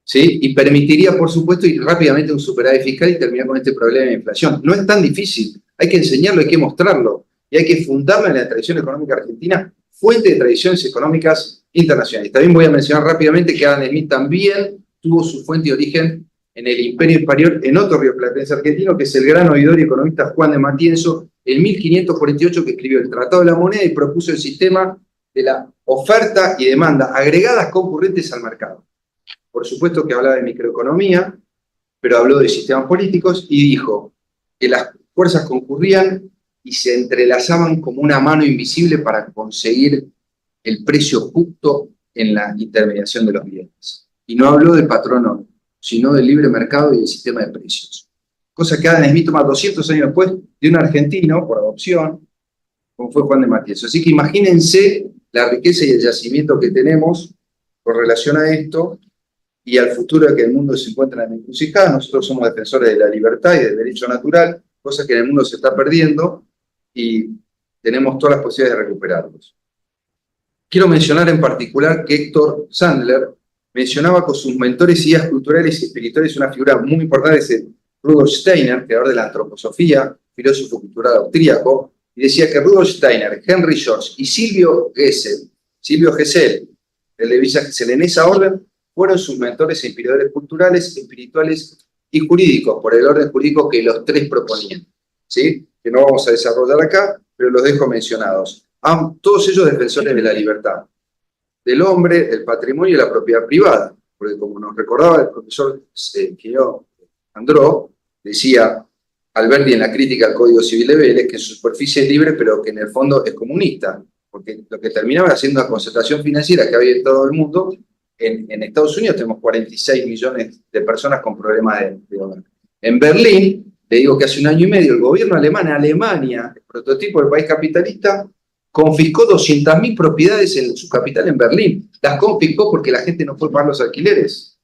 ¿sí? Y permitiría, por supuesto, ir rápidamente a un superávit fiscal y terminar con este problema de inflación. No es tan difícil, hay que enseñarlo, hay que mostrarlo, y hay que fundarlo en la tradición económica argentina, fuente de tradiciones económicas internacionales. También voy a mencionar rápidamente que Adam Smith también tuvo su fuente de origen en el Imperio Español, en otro rioplatense argentino, que es el gran oidor y economista Juan de Matienzo, en 1548, que escribió el Tratado de la Moneda y propuso el sistema de la oferta y demanda agregadas concurrentes al mercado. Por supuesto que hablaba de microeconomía, pero habló de sistemas políticos y dijo que las fuerzas concurrían y se entrelazaban como una mano invisible para conseguir el precio justo en la intermediación de los bienes. Y no habló del patrono, sino del libre mercado y del sistema de precios. Cosa que Adam Smith toma 200 años después de un argentino, por adopción, como fue Juan de Matienzo. Así que imagínense la riqueza y el yacimiento que tenemos con relación a esto y al futuro de que el mundo se encuentra en la encrucijada. Nosotros somos defensores de la libertad y del derecho natural, cosa que en el mundo se está perdiendo y tenemos todas las posibilidades de recuperarlos. Quiero mencionar en particular que Héctor Sandler mencionaba con sus mentores y guías culturales y espirituales una figura muy importante, es Rudolf Steiner, creador de la antroposofía, filósofo cultural austríaco, y decía que Rudolf Steiner, Henry George y Silvio Gesell, el de Villa Gesell, en esa orden, fueron sus mentores e inspiradores culturales, espirituales y jurídicos, por el orden jurídico que los tres proponían, ¿sí? Que no vamos a desarrollar acá, pero los dejo mencionados. Todos ellos defensores de la libertad, del hombre, del patrimonio y de la propiedad privada, porque como nos recordaba el profesor Andró, decía Alberdi en la crítica al Código Civil de Vélez que en su superficie es libre, pero que en el fondo es comunista, porque lo que terminaba haciendo una concentración financiera que había en todo el mundo. En Estados Unidos tenemos 46 millones de personas con problemas de hogar. En Berlín, le digo que hace 1 año y medio, el gobierno alemán, Alemania, el prototipo del país capitalista, confiscó 200.000 propiedades en su capital en Berlín. Las confiscó porque la gente no fue a pagar los alquileres,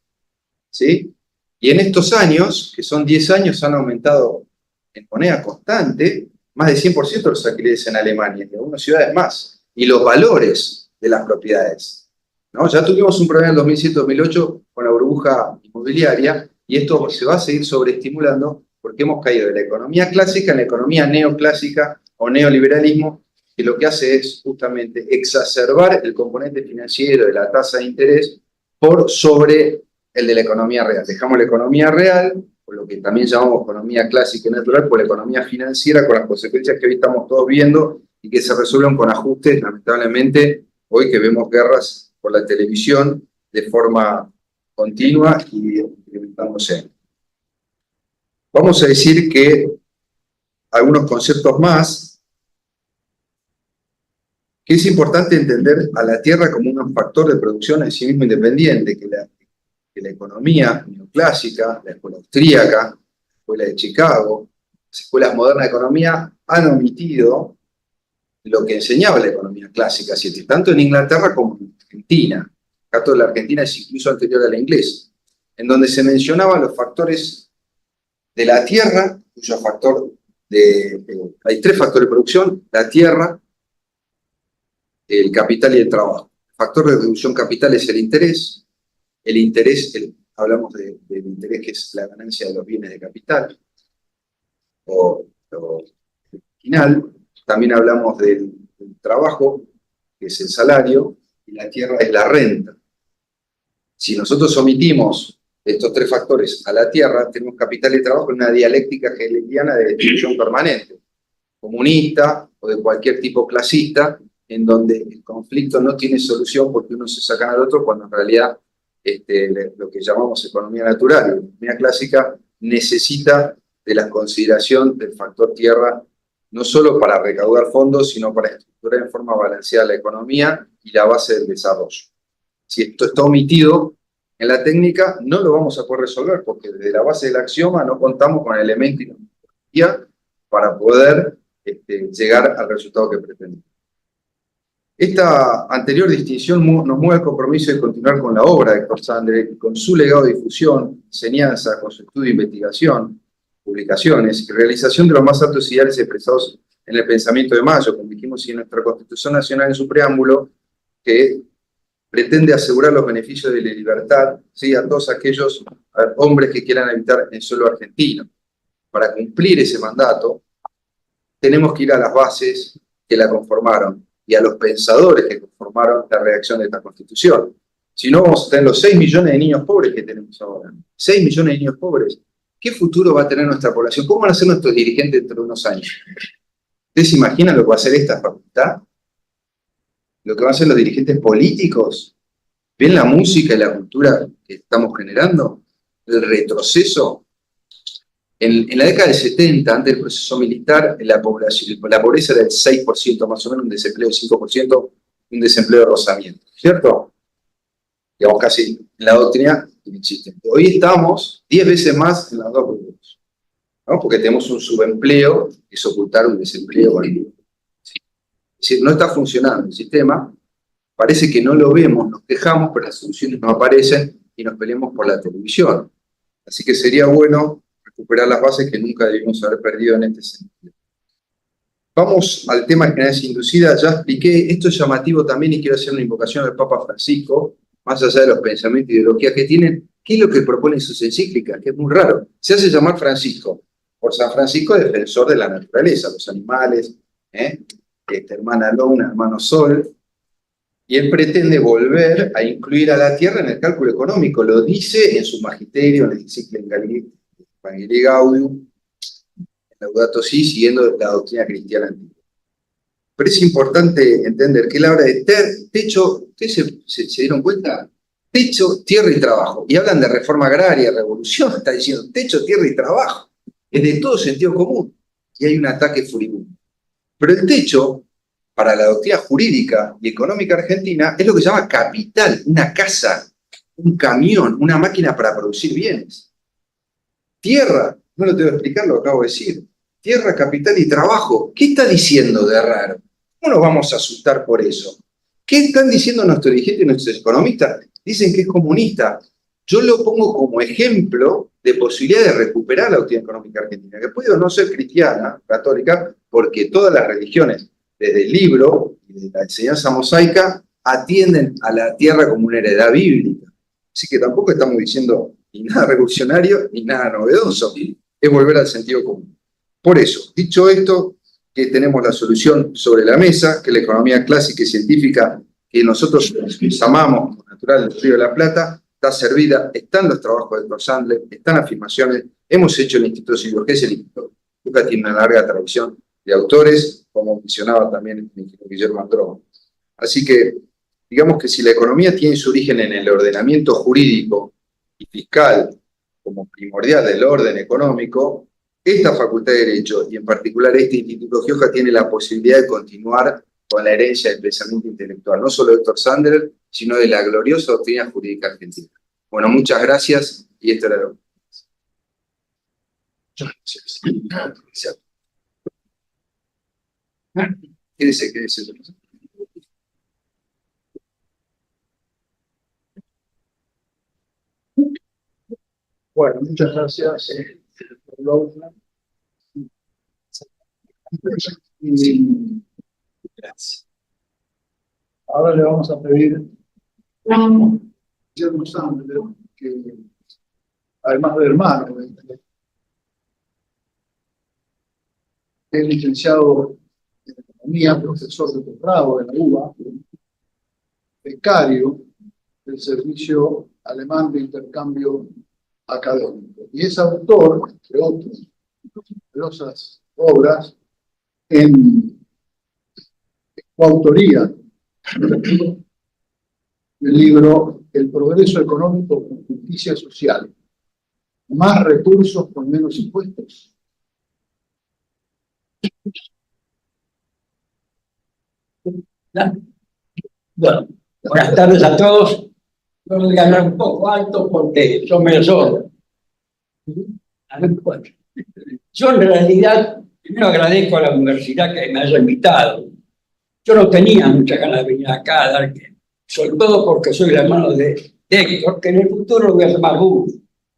¿sí? Y en estos años, que son 10 años, han aumentado en moneda constante más de 100% los alquileres en Alemania, y en algunas ciudades más. Y los valores de las propiedades, ¿no? Ya tuvimos un problema en 2007-2008 con la burbuja inmobiliaria, y esto se va a seguir sobreestimulando porque hemos caído de la economía clásica en la economía neoclásica o neoliberalismo, que lo que hace es justamente exacerbar el componente financiero de la tasa de interés por sobre el de la economía real. Dejamos la economía real, por lo que también llamamos economía clásica y natural, por la economía financiera, con las consecuencias que hoy estamos todos viendo y que se resuelven con ajustes, lamentablemente, hoy que vemos guerras por la televisión de forma continua y incrementándose. Vamos a decir que algunos conceptos más, que es importante entender a la tierra como un factor de producción en sí mismo independiente, que la economía neoclásica, la escuela austríaca, la escuela de Chicago, las escuelas modernas de economía han omitido lo que enseñaba la economía clásica, tanto en Inglaterra como en Argentina. El caso de la Argentina es incluso anterior a la inglesa, en donde se mencionaban los factores de la tierra, cuyo factor hay tres factores de producción: la tierra, el capital y el trabajo. El factor de reducción capital es el interés. El interés, hablamos del interés, que es la ganancia de los bienes de capital, o final. También hablamos del trabajo, que es el salario, y la tierra es la renta. Si nosotros omitimos estos tres factores a la tierra, tenemos capital y trabajo en una dialéctica hegeliana de destrucción permanente, comunista o de cualquier tipo clasista, en donde el conflicto no tiene solución porque uno se saca al otro, cuando en realidad lo que llamamos economía natural, la economía clásica, necesita de la consideración del factor tierra, no solo para recaudar fondos, sino para estructurar en forma balanceada la economía y la base del desarrollo. Si esto está omitido en la técnica, no lo vamos a poder resolver, porque desde la base del axioma no contamos con el elemento y la metodología para poder llegar al resultado que pretendemos. Esta anterior distinción nos mueve al compromiso de continuar con la obra de Héctor Sandler, con su legado de difusión, enseñanza, con su estudio e investigación, publicaciones y realización de los más altos ideales expresados en el pensamiento de Mayo, como dijimos, y en nuestra Constitución Nacional en su preámbulo, que pretende asegurar los beneficios de la libertad, ¿sí?, a todos aquellos hombres que quieran habitar en suelo argentino. Para cumplir ese mandato, tenemos que ir a las bases que la conformaron y a los pensadores que conformaron la redacción de esta Constitución. Si no, vamos a tener los 6 millones de niños pobres que tenemos ahora. 6 millones de niños pobres. ¿Qué futuro va a tener nuestra población? ¿Cómo van a ser nuestros dirigentes dentro de unos años? ¿Ustedes se imaginan lo que va a hacer esta facultad? ¿Lo que van a hacer los dirigentes políticos? ¿Ven la música y la cultura que estamos generando? El retroceso. En la década del 70, antes del proceso militar, la pobreza era del 6%, más o menos, un desempleo del 5%, un desempleo de rozamiento, ¿cierto? Digamos, casi en la doctrina inexistente. Hoy estamos 10 veces más en las dos grupos, ¿no? Porque tenemos un subempleo, que es ocultar un desempleo. Es decir, no está funcionando el sistema, parece que no lo vemos, nos quejamos, pero las soluciones no aparecen y nos peleamos por la televisión. Así que sería bueno recuperar las bases que nunca debimos haber perdido en este sentido. Vamos al tema de generación inducida. Ya expliqué, esto es llamativo también, y quiero hacer una invocación al Papa Francisco, más allá de los pensamientos y ideologías que tienen. ¿Qué es lo que propone en sus encíclicas? Que es muy raro. Se hace llamar Francisco, por San Francisco, defensor de la naturaleza, los animales, hermana Luna, hermano Sol, y él pretende volver a incluir a la Tierra en el cálculo económico. Lo dice en su magisterio, en el encíclica Evangelii Gaudium, en Laudato Si, siguiendo la doctrina cristiana antigua. Pero es importante entender que él habla de techo, ¿ustedes se dieron cuenta? Techo, tierra y trabajo. Y hablan de reforma agraria, revolución, está diciendo techo, tierra y trabajo. Es de todo sentido común. Y hay un ataque furibundo. Pero el techo, para la doctrina jurídica y económica argentina, es lo que se llama capital, una casa, un camión, una máquina para producir bienes. Tierra, no lo tengo que explicar, lo acabo de decir. Tierra, capital y trabajo. ¿Qué está diciendo de raro? ¿Cómo nos vamos a asustar por eso? ¿Qué están diciendo nuestros dirigentes y nuestros economistas? Dicen que es comunista. Yo lo pongo como ejemplo de posibilidad de recuperar la doctrina económica argentina, que puede o no ser cristiana, católica, porque todas las religiones, desde el libro y de la enseñanza mosaica, atienden a la tierra como una heredad bíblica. Así que tampoco estamos diciendo ni nada revolucionario ni nada novedoso, es volver al sentido común. Por eso, dicho esto, que tenemos la solución sobre la mesa, que la economía clásica y científica que nosotros llamamos natural del Río de la Plata, está servida, están los trabajos de Héctor Sandler, están afirmaciones, hemos hecho el Instituto Silvio Gesell, el Instituto Luca tiene una larga tradición de autores, como mencionaba también el ingeniero Guillermo Andrón. Así que, digamos que si la economía tiene su origen en el ordenamiento jurídico y fiscal como primordial del orden económico, esta Facultad de Derecho, y en particular este Instituto Gioja, tiene la posibilidad de continuar con la herencia del pensamiento intelectual, no solo de Héctor Sandler, sino de la gloriosa doctrina jurídica argentina. Bueno, muchas gracias, y esto era lo que... Muchas gracias. Quédese. Bueno, muchas gracias. Y ahora le vamos a pedir a Guillermo Sandler, que además de hermano, es licenciado en Economía, profesor de posgrado de la UBA, becario del Servicio Alemán de Intercambio Académico. Y es autor, entre otras numerosas obras, en coautoría del libro El progreso económico con justicia social. Más recursos con menos impuestos. Bueno, buenas tardes a todos. Yo voy a hablar un poco alto porque son medio sordos. Yo en realidad, primero agradezco a la universidad que me haya invitado. Yo no tenía muchas ganas de venir acá a dar que, sobre todo porque soy el hermano de Héctor, que en el futuro lo voy a llamar Hugo.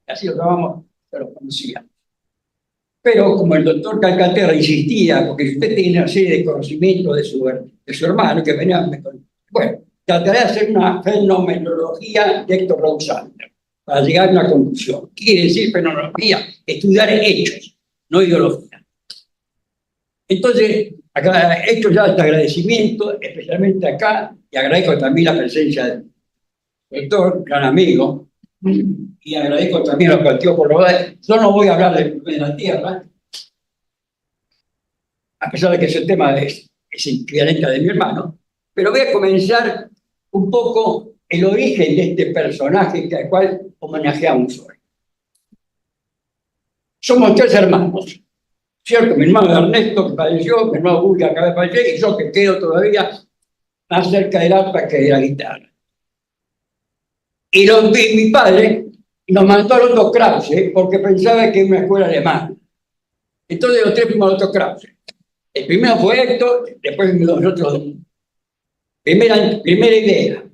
Así lo llamamos, pero lo conocíamos. Pero como el doctor Calcaterra insistía, porque usted tiene una serie de conocimientos de su hermano, que venía, bueno, trataré de hacer una fenomenología de Héctor Rausander para llegar a una conclusión. Quiere decir fenomenología, estudiar hechos, no ideología. Entonces, acá he hecho ya este agradecimiento, especialmente acá, y agradezco también la presencia del doctor, gran amigo, y agradezco también a los partidos por lo menos. Yo no voy a hablar de la tierra, a pesar de que ese tema es equivalente de mi hermano, pero voy a comenzar un poco el origen de este personaje al cual homenajeamos hoy. Somos tres hermanos, ¿cierto? Mi hermano Ernesto, que falleció, mi hermano Julio, que acaba de fallecer, y yo que quedo todavía más cerca del arpa que de la guitarra. Y mi padre nos mandó al Otto Krause porque pensaba que era una escuela alemana. Entonces los tres fuimos al Otto Krause. El primero fue Héctor, después nosotros dos. Primera idea.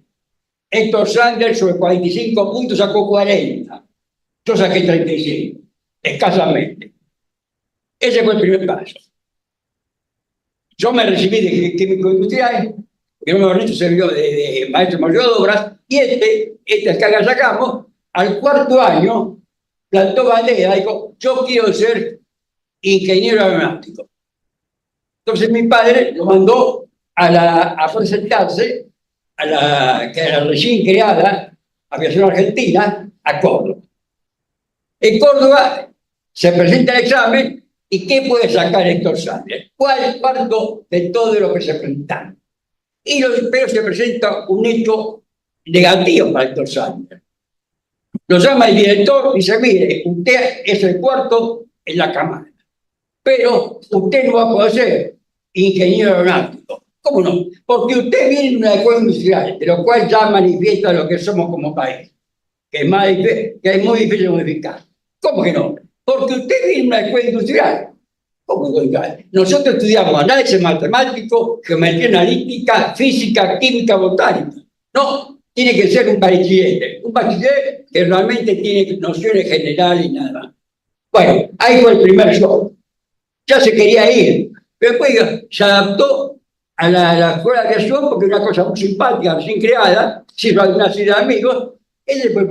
Héctor Sandler sobre 45 puntos sacó 40. Yo saqué 35, escasamente. Ese fue el primer paso. Yo me recibí de químico industrial, mi hermano Ernesto se vio de maestro mayor de obras, y el que acá sacamos, al cuarto año, plantó bandera, dijo, yo quiero ser ingeniero aeronáutico. Entonces mi padre lo mandó a presentarse a la que era recién creada Aviación Argentina, a Córdoba. En Córdoba se presenta el examen, ¿y qué puede sacar Héctor Sandler? ¿Cuál parto de todo lo que se presenta? Pero se presenta un hecho negativo para Héctor Sandler. Lo llama el director y dice, mire, usted es el cuarto en la cámara, pero usted no va a poder ser ingeniero aeronáutico. ¿Cómo no? Porque usted viene de una escuela industrial, de lo cual ya manifiesta lo que somos como país, que es muy difícil de modificar. ¿Cómo que no? Porque usted viene de una escuela industrial. ¿Cómo industrial? Nosotros estudiamos análisis matemático, geometría analítica, física, química, botánica. No, tiene que ser un bachiller que realmente tiene nociones generales y nada más. Bueno, ahí fue el primer show. Ya se quería ir, pero después se adaptó a la escuela de aviación porque era una cosa muy simpática, recién creada, sirve a una serie de amigos. Ese fue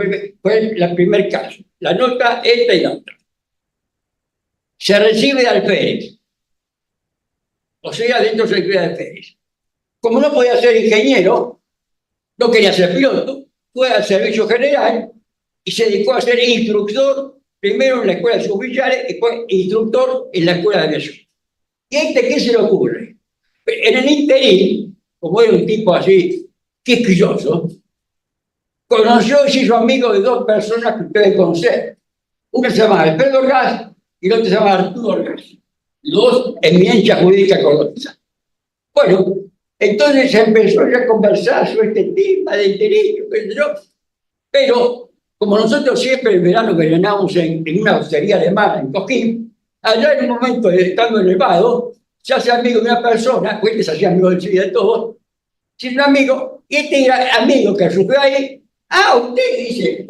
el primer caso. La nota esta y la otra. Se recibe de alférez. O sea, dentro se recibe de alférez. Como no podía ser ingeniero, no quería ser piloto, fue al servicio general y se dedicó a ser instructor, primero en la escuela de suboficiales y después instructor en la escuela de aviación. ¿Y qué se le ocurre? En el interín, como era un tipo así quisquilloso, conoció y se hizo amigo de dos personas que ustedes conocen. Uno se llama Alfredo Orgaz y el otro se llama Arturo Orgaz. Dos eminencias jurídicas cordobesas. Bueno, entonces se empezó a conversar sobre este tema del derecho, pero como nosotros siempre en verano veranamos en una hostería alemana en Cosquín, allá en un momento estando en el vado, se hace amigo de una persona, pues se hacía amigo del de todos, si es un amigo, y este era amigo que surgió ahí, usted dice,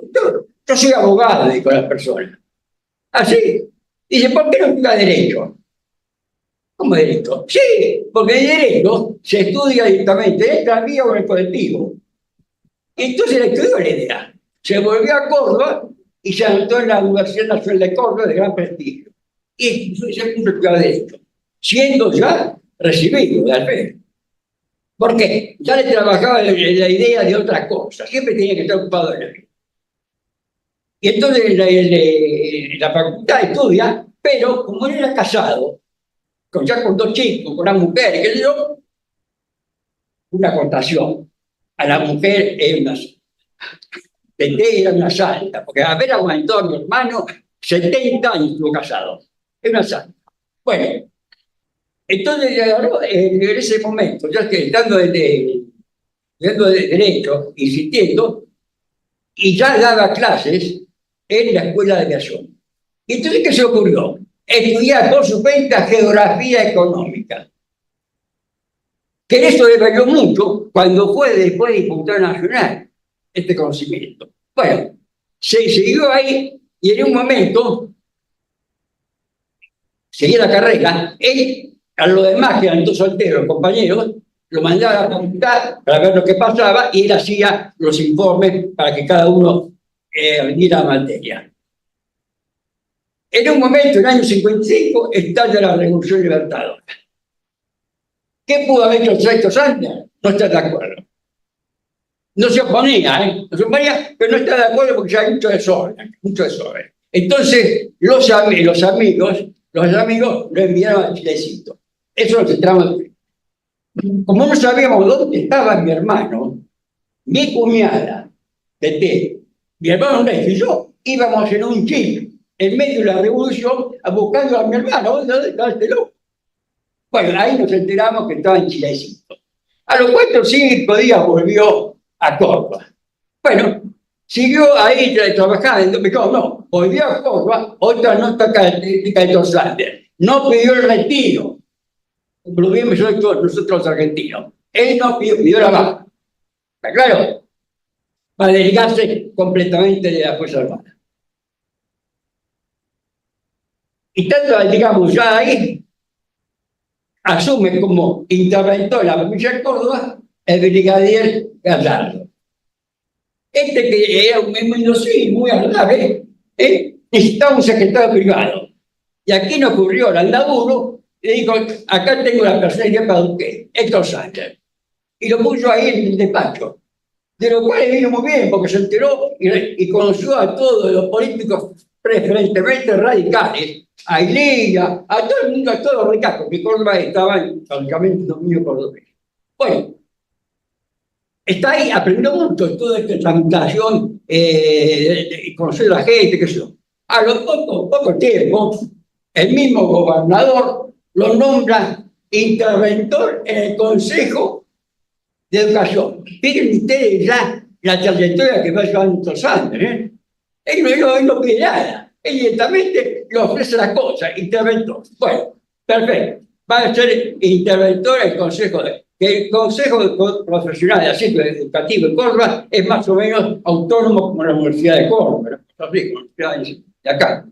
yo soy abogado, dijo la persona. Así, dice, ¿por qué no estudia derecho? ¿Cómo derecho? Sí, porque el derecho se estudia directamente en el tranvía o en el colectivo. Entonces le estudió la idea. Se volvió a Córdoba y se anotó en la Universidad Nacional de Córdoba de gran prestigio. Y se puso a estudiar derecho, siendo ya recibido de Alfredo. Porque ya le trabajaba la idea de otra cosa, siempre tenía que estar ocupado en la vida. Y entonces en la facultad estudia, pero como él era casado, ya con 2 chicos, con una mujer, qué sé yo, una contación. A la mujer era una santa, porque haber aguantado a mi hermano 70 años estuvo casado. Es una santa. Bueno, entonces en ese momento, ya que estando de derecho, insistiendo, y ya daba clases en la escuela de aviación. Y entonces, ¿qué se ocurrió? Estudiar por su cuenta geografía económica. Que eso le valió mucho cuando fue después diputado nacional, este conocimiento. Bueno, se siguió ahí y en un momento seguía la carrera. Él, a los demás que eran todos solteros, compañeros, lo mandaba a la facultad para ver lo que pasaba y él hacía los informes para que cada uno rindiera la materia. En un momento, en el año 55, estalla la Revolución Libertadora. ¿Qué pudo haber hecho Sergio Sandler? No está de acuerdo. No se oponía, no se oponía, pero no está de acuerdo porque ya hay mucho desorden, mucho desorden. Entonces, los amigos lo enviaron a Chilecito. Eso nos entramos. Como no sabíamos dónde estaba mi hermano, mi cuñada, mi hermano Andrés y yo íbamos en un jeep en medio de la revolución buscando a mi hermano. ¿Dónde está este loco? Bueno, ahí nos enteramos que estaba en Chilecito. A los 4 o 5 días volvió a Córdoba. Bueno, siguió ahí trabajando, no, volvió a Córdoba, otra nota característica de Dos Andes. No pidió el retiro, como lo vimos nosotros los argentinos. Él no pidió la baja. ¿Está claro? Para dedicarse completamente de la Fuerza Armada. Y tanto, digamos, ya ahí asume como interventor en la provincia de Córdoba el brigadier Gallardo. Este que era un mendocino muy agradable, necesitaba un secretario privado. Y aquí no ocurrió el andaduro, le dijo, acá tengo la personalidad para usted, Héctor Sánchez. Y lo puso ahí en el despacho. De lo cual vino muy bien, porque se enteró y conoció a todos los políticos preferentemente radicales, a Ilía, a todo el mundo, a todos los radicales, porque Córdoba estaba prácticamente en dominio cordobés. Bueno, está ahí, aprendió mucho toda esta tramitación, conocer a la gente, qué sé yo. A lo poco tiempo, el mismo gobernador lo nombra interventor en el Consejo de Educación. Miren ustedes ya la trayectoria que va llevando estos años, ¿eh? Él no pide nada. Él directamente le ofrece la cosa, interventor. Bueno, perfecto. Va a ser interventor en el Consejo el Consejo Profesional de Asiento Educativo de Córdoba es más o menos autónomo como la Universidad de Córdoba, la Universidad de acá.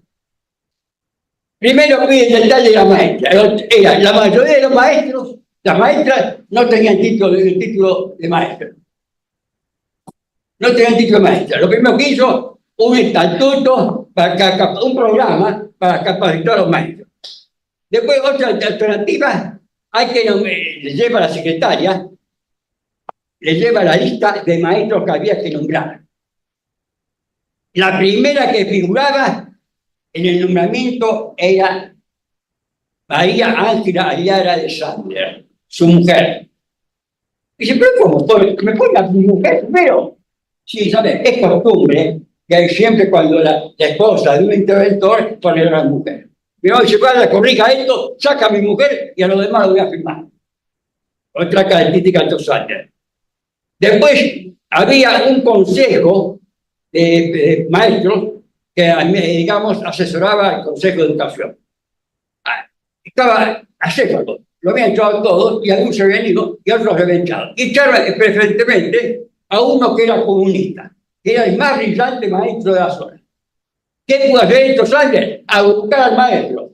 Primero pide el detalle de la maestra. La mayoría de los maestros, las maestras, no tenían título de maestra. No tenían título de maestra. Lo primero que hizo, un estatuto, un programa para capacitar a los maestros. Después, otra alternativa, hay que le lleva a la secretaria, le lleva la lista de maestros que había que nombrar. La primera que figuraba en el nombramiento era María Ángela Ayala de Sandler, su mujer. Dice, pero ¿cómo? ¿Me pone a mi mujer primero? Sí, ¿sabes? Es costumbre que hay siempre cuando la esposa de un interventor pone a la mujer. Mi mamá dice, vaya, corrija esto, saca a mi mujer y a los demás lo voy a firmar. Otra característica de Dos Andes. Después había un consejo de maestros que, digamos, asesoraba al Consejo de Educación. Estaba acéfalo, lo habían echado todos y algunos se habían ido y otros se habían echado. Y echaron preferentemente a uno que era comunista, que era el más brillante maestro de la zona. ¿Qué pudo hacer estos años? A buscar al maestro.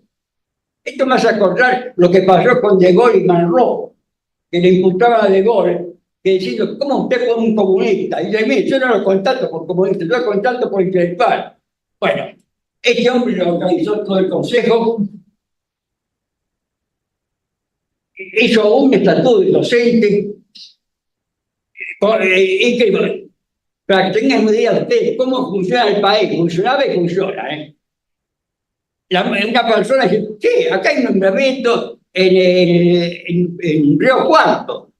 Esto me hace acordar lo que pasó con De Gaulle y Monroe, que le imputaban a De Gaulle, que diciendo, ¿cómo usted es un comunista? Y dice, mire, yo no lo contacto por comunista, yo lo contacto por intelectual. Bueno, este hombre lo organizó todo el consejo, hizo un estatuto de docente, increíble. Para que tengan una idea ustedes cómo funciona el país, funcionaba y funciona. Una persona dice, sí, acá hay un nombramiento en Río Cuarto.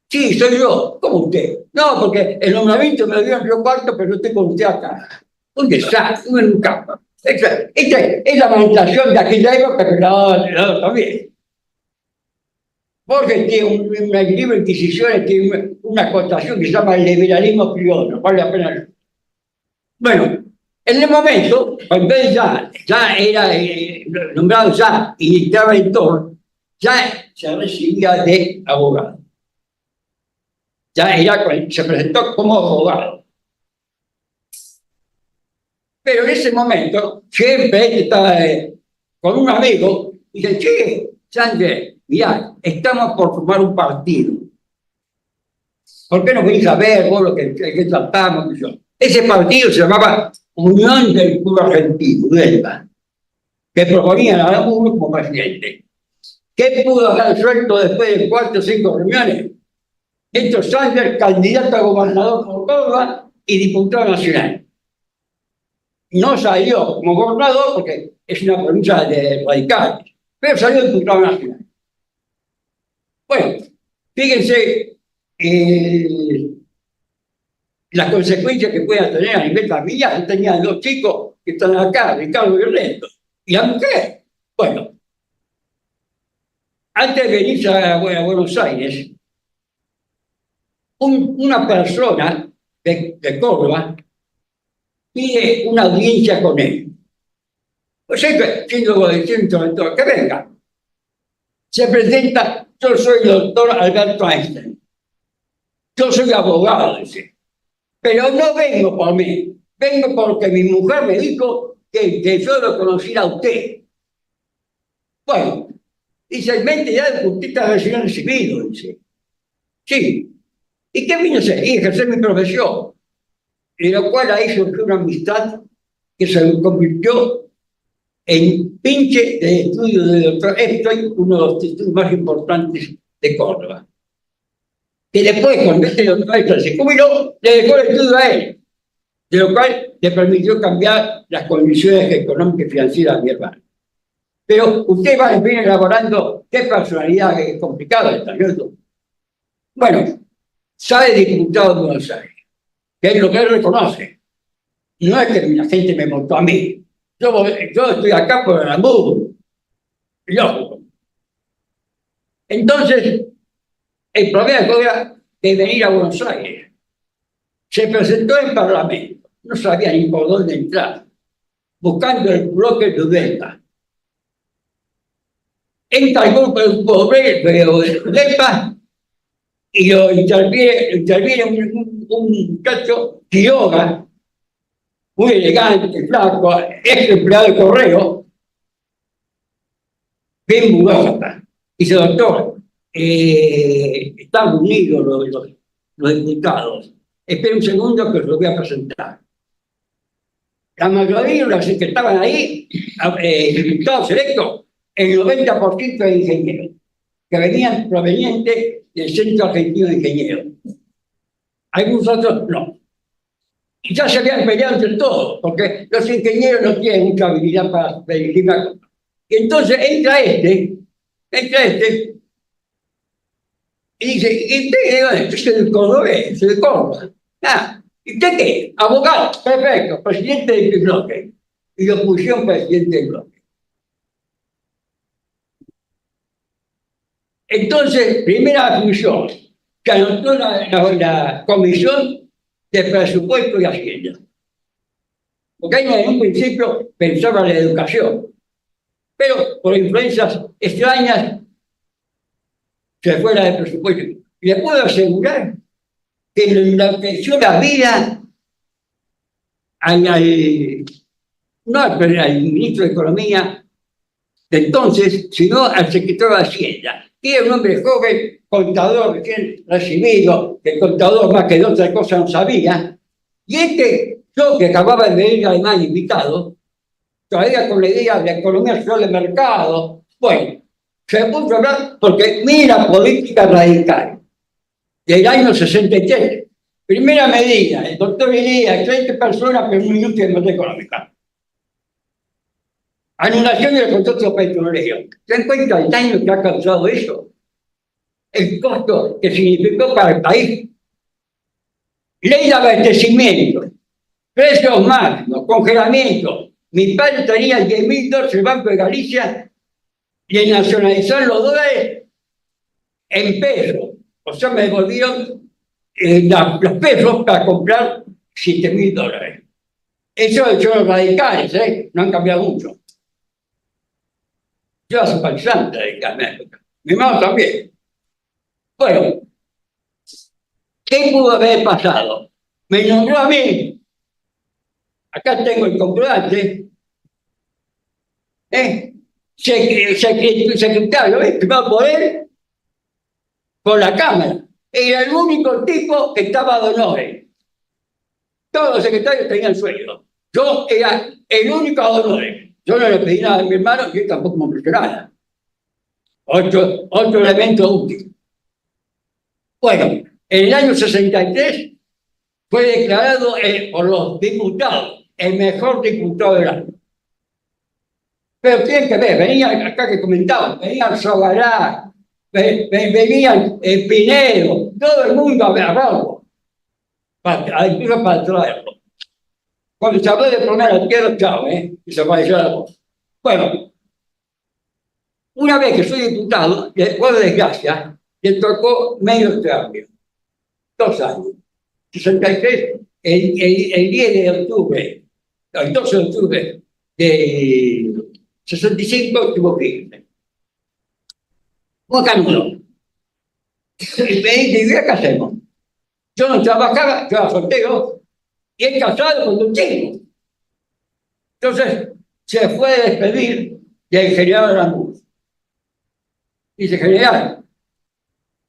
Sí, soy yo. ¿Cómo usted? No, porque el nombramiento me lo dio en Río Cuarto, pero no estoy con usted acá. Un desastre, un campo. Esta es la manifestación de aquella época, pero la también. Borges tiene un libro de Inquisiciones, tiene una acotación que se llama el liberalismo criollo, vale la pena. Bueno, en el momento, cuando él ya era nombrado ya y dictaba el torno, ya se recibía de abogado. Se presentó como abogado. Pero en ese momento, siempre estaba con un amigo y dice, che, Sánchez, mirá, estamos por formar un partido. ¿Por qué no venís a ver vos lo que tratamos? Ese partido se llamaba Unión del Pueblo Argentino, UDELPA, que proponían a uno como presidente. ¿Qué pudo haber suelto después de 4 o 5 reuniones? Héctor Sánchez, candidato a gobernador por Córdoba y diputado nacional. No salió como gobernador porque es una provincia de radicales, pero salió diputado nacional. Bueno, fíjense las consecuencias que pueda tener a nivel familiar. Yo tenía 2 chicos que están acá, Ricardo y Ernesto, y la mujer. Bueno, antes de venir a Buenos Aires, una persona de Córdoba pide una audiencia con él. Pues siendo que venga. Se presenta, yo soy el doctor Alberto Einstein. Yo soy abogado, dice. Pero no vengo por mí, vengo porque mi mujer me dijo que yo lo conociera a usted. Bueno, dice, mente ya de usted está recién recibido, dice. Sí. ¿Y qué vino a hacer? Y ejercer mi profesión. De lo cual ahí surgió una amistad que se convirtió en pinche de estudio de doctor Epstein, uno de los estudios más importantes de Córdoba. Que después, cuando este doctor Epstein se jubiló, le dejó el estudio a él, de lo cual le permitió cambiar las condiciones económicas y financieras de mi hermano. Pero usted va a venir elaborando qué personalidad es complicada esta, ¿no? Bueno, sale diputado de Buenos Aires, que es lo que él reconoce. No es que la gente me votó a mí. Yo estoy acá por el amor. Lógico. Entonces, el problema era de venir a Buenos Aires. Se presentó en Parlamento. No sabía ni por dónde entrar. Buscando el bloque de UDELPA. Entra el grupo de UDELPA y lo interviene un muchacho, Quiroga, muy elegante, flaco, ex empleado de correo, bien burócrata. Dice, doctor, están unidos los diputados. Espera un segundo que os lo voy a presentar. La mayoría de los que estaban ahí, diputados electos, el 90% de ingenieros, que venían provenientes del Centro Argentino de Ingenieros. Algunos otros no. Y ya se habían peleado entre todos, porque los ingenieros no tienen mucha habilidad para verificar. Y entonces entra este, y dice, ¿y usted? Yo soy de Córdoba, soy de Córdoba. Ah, ¿y usted qué? Abogado, perfecto, presidente del bloque. Y lo pusieron presidente del bloque. Entonces, primera función, que anotó la Comisión de Presupuesto y Hacienda. Porque ahí en un principio pensaba en la educación, pero por influencias extrañas se fue la de presupuesto. Y le puedo asegurar que lo que dio la vida al ministro de Economía de entonces, sino al secretario de Hacienda, que era un hombre joven, contador recién recibido, que el contador más que de otra cosa no sabía, y yo que acababa de venir a Alemania invitado, todavía con la idea de la economía social de mercado, bueno, se puso a hablar porque mira política radical del año 63. Primera medida, el doctor Elías, 30 personas por un minuto de materia económica. Anulación del contrato petrolero. ¿Se dan cuenta del daño que ha causado eso? El costo que significó para el país. Ley de abastecimiento, precios máximos, congelamiento. Mi padre tenía $10.000 el Banco de Galicia y le nacionalizaron los dólares en pesos. O sea, me devolvieron los pesos para comprar $7.000. Eso son los radicales, no han cambiado mucho. Yo soy simpatizante radicalmente. Mi hermano también. Bueno, ¿qué pudo haber pasado? Me nombró a mí. Acá tengo el comprobante. Secretario, firmado por él, por la Cámara. Era el único tipo que estaba de honores. Todos los secretarios tenían sueldo. Yo era el único de honores. Yo no le pedí nada a mi hermano y él tampoco me ofreció nada. Otro elemento útil. Bueno, en el año 63 fue declarado por los diputados el mejor diputado del año. Pero tienen que ver, venían acá que comentaban, venían Sogará, venían Pinedo, todo el mundo a verlo, incluso para traerlo. Cuando se habló de poner la tierra, chao, y se apareció la voz. Bueno, una vez que soy diputado, por desgracia, le tocó medio cambio, 2 años. 63, el 10 de octubre, el 12 de octubre de 65 tuvo que irme. Un canudo. Y me dice, ¿qué hacemos? Yo no trabajaba, yo era soltero, y he casado con un chico. Entonces, se fue a despedir del general Ramos. Dice, general,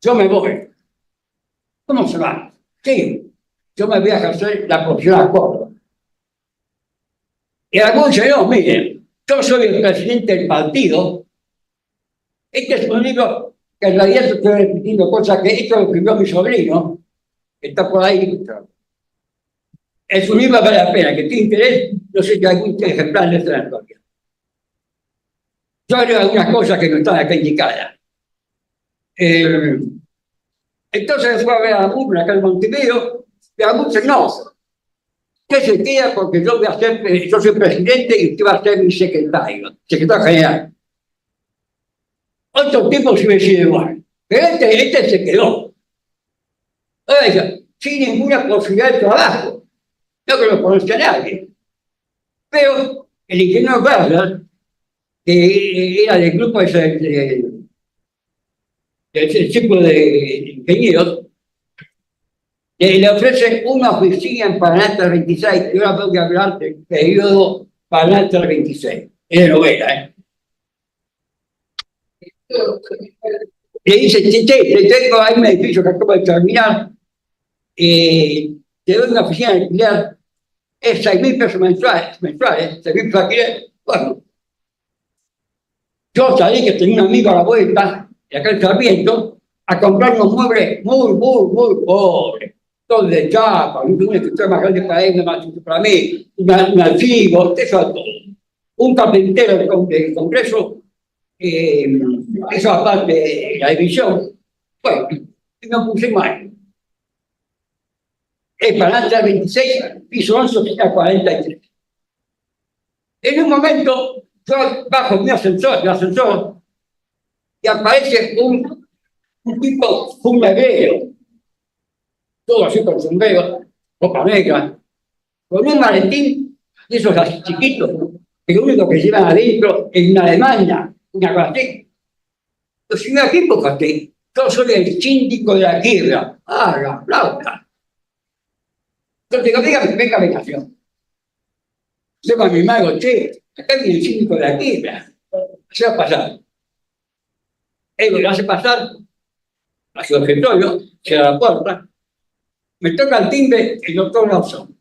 yo me voy. ¿Cómo se va? Sí, yo me voy a ejercer la profesión a Córdoba. Y algún señor, miren, yo soy el presidente del partido. Este es un libro que en realidad estoy repitiendo cosas que esto lo escribió mi sobrino, que está por ahí. Es un libro que vale la pena, que tiene interés, no sé si hay algún ejemplar de esta historia. Yo haré algunas cosas que no están acá indicadas. Entonces fue a ver a Amur, acá en Montevideo, y Amur dice, no, usted se queda porque yo soy presidente y usted va a ser mi secretario general. Otro tipo se hubiera sido igual, pero este se quedó. Oiga, sin ninguna posibilidad de trabajo, no que lo conocía a nadie. Pero el ingeniero Bernard, que era del grupo del círculo de ingenieros, le ofrece una oficina en Paraná 26, que ahora tengo que hablar del periodo Paraná 26, es de novela, Le dice, te tengo ahí un edificio que acabo de terminar, te doy una oficina de alquiler, es 6.000 pesos mensuales, 6.000 pesos de alquiler. Bueno, yo sabía que tenía un amigo a la vuelta, de acá el Sarmiento, a comprar unos muebles muy pobres, todos de chapa, un escritorio más grande para él, más para mí, un archivo, eso todo. Un carpintero del Congreso, eso aparte de la división, bueno, no puse mal. Es para el 26, piso 11, tenía 43. En un momento, yo bajo mi ascensor, y aparece un tipo funebrero, todo así con sombrero, ropa negra, con un maletín de esos así chiquitos, que lo único que llevan adentro es una Alemania, una guatí. Entonces, yo aquí, porque yo soy el síndico de la quiebra. Ah, la flauta. Entonces digo, venga, venga. Sepa mi mago, che, acá viene el síndico de la quiebra. se va a pasar. Él me lo hace pasar a su escritorio, cierra la puerta, me toca el timbre el doctor Lawson.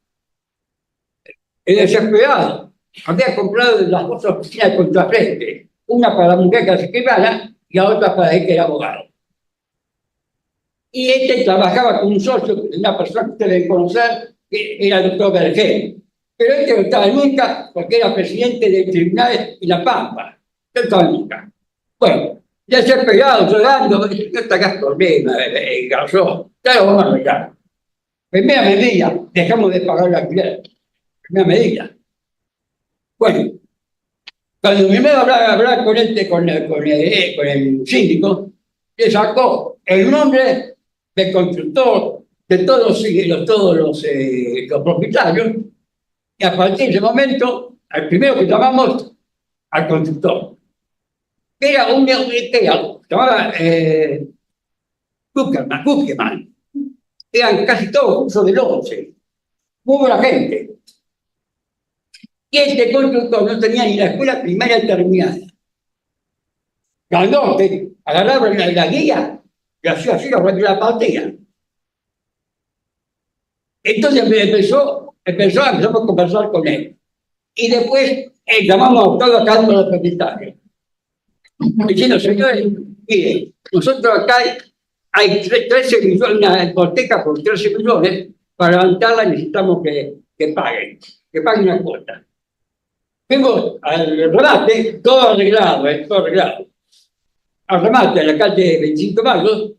El desesperado había comprado las dos oficinas de contrafrente, una para la mujer que era escribana y la otra para él que era abogado. Y este trabajaba con un socio, una persona que usted debe conocer, que era el doctor Berger. Pero este no estaba nunca porque era presidente del tribunal de La Pampa. No estaba nunca. Bueno, desesperado, llorando, no te hagas problema, garzón, ya lo vamos a arreglar. Primera medida, dejamos de pagar la alquiler. Primera medida. Bueno, cuando me iba a hablar con el síndico, le sacó el nombre del constructor, de todos los propietarios, y a partir de ese momento, al primero que llamamos al constructor, que era llamaba Kuckerman. Eran casi todos cursos del 11, muy buena gente. Y este constructor no tenía ni la escuela primaria terminada. Grandote agarraba la guía y hacía así la partida. Entonces empezamos a conversar con él. Y después llamamos a todos acá los propietarios. Diciendo, señores, miren, nosotros acá hay 13 millones, una hipoteca por 13 millones, para levantarla necesitamos que paguen una cuota. Vengo al remate, todo arreglado, todo arreglado. Al remate, en la calle 25 de Mayo,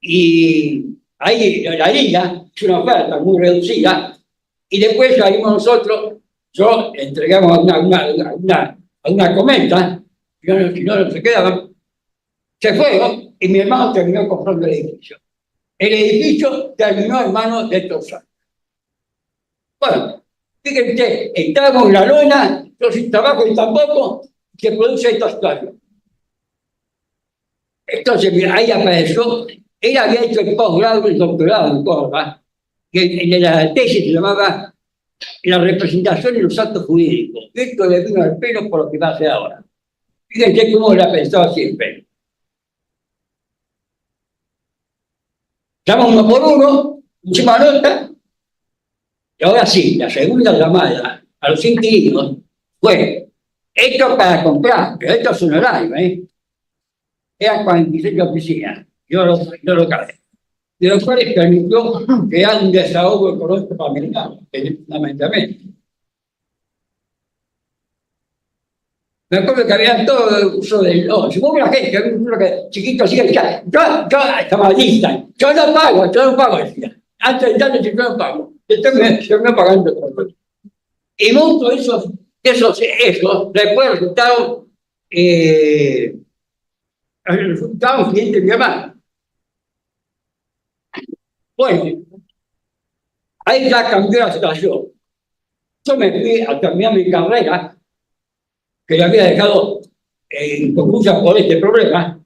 y ahí la liga es una oferta muy reducida, y después salimos nosotros, yo entregamos una cometa, si no se quedaban, se fueron, y mi hermano terminó comprando el edificio. El edificio terminó en manos de Tosar. Bueno, fíjense, estábamos en la lona, yo sin trabajo y tampoco, se produce esta situación. Entonces, mira, ahí apareció, él había hecho el posgrado y el doctorado en Córdoba, que en la tesis se llamaba La representación y los actos jurídicos. Esto le vino al pelo por lo que va a hacer ahora. Fíjense cómo lo ha pensado siempre. Llama uno por uno, última nota, y ahora sí, la segunda llamada a los inquilinos fue, esto para comprar, pero esto es un horario, eran 46 oficinas, yo lo cabe, de los cuales permitió que haya un desahogo económico familiar, fundamentalmente. Me acuerdo que había todo el uso del no, si hubo la gente, había un chiquito así, decía, yo estaba lista, yo no pago, decía. Antes de darle, yo no pago. Yo me pagando todo. Y muchos de esos después resultaron un cliente de mi hermano. Bueno, ahí ya cambió la situación. Yo me fui a terminar mi carrera, que le había dejado inconclusa por este problema,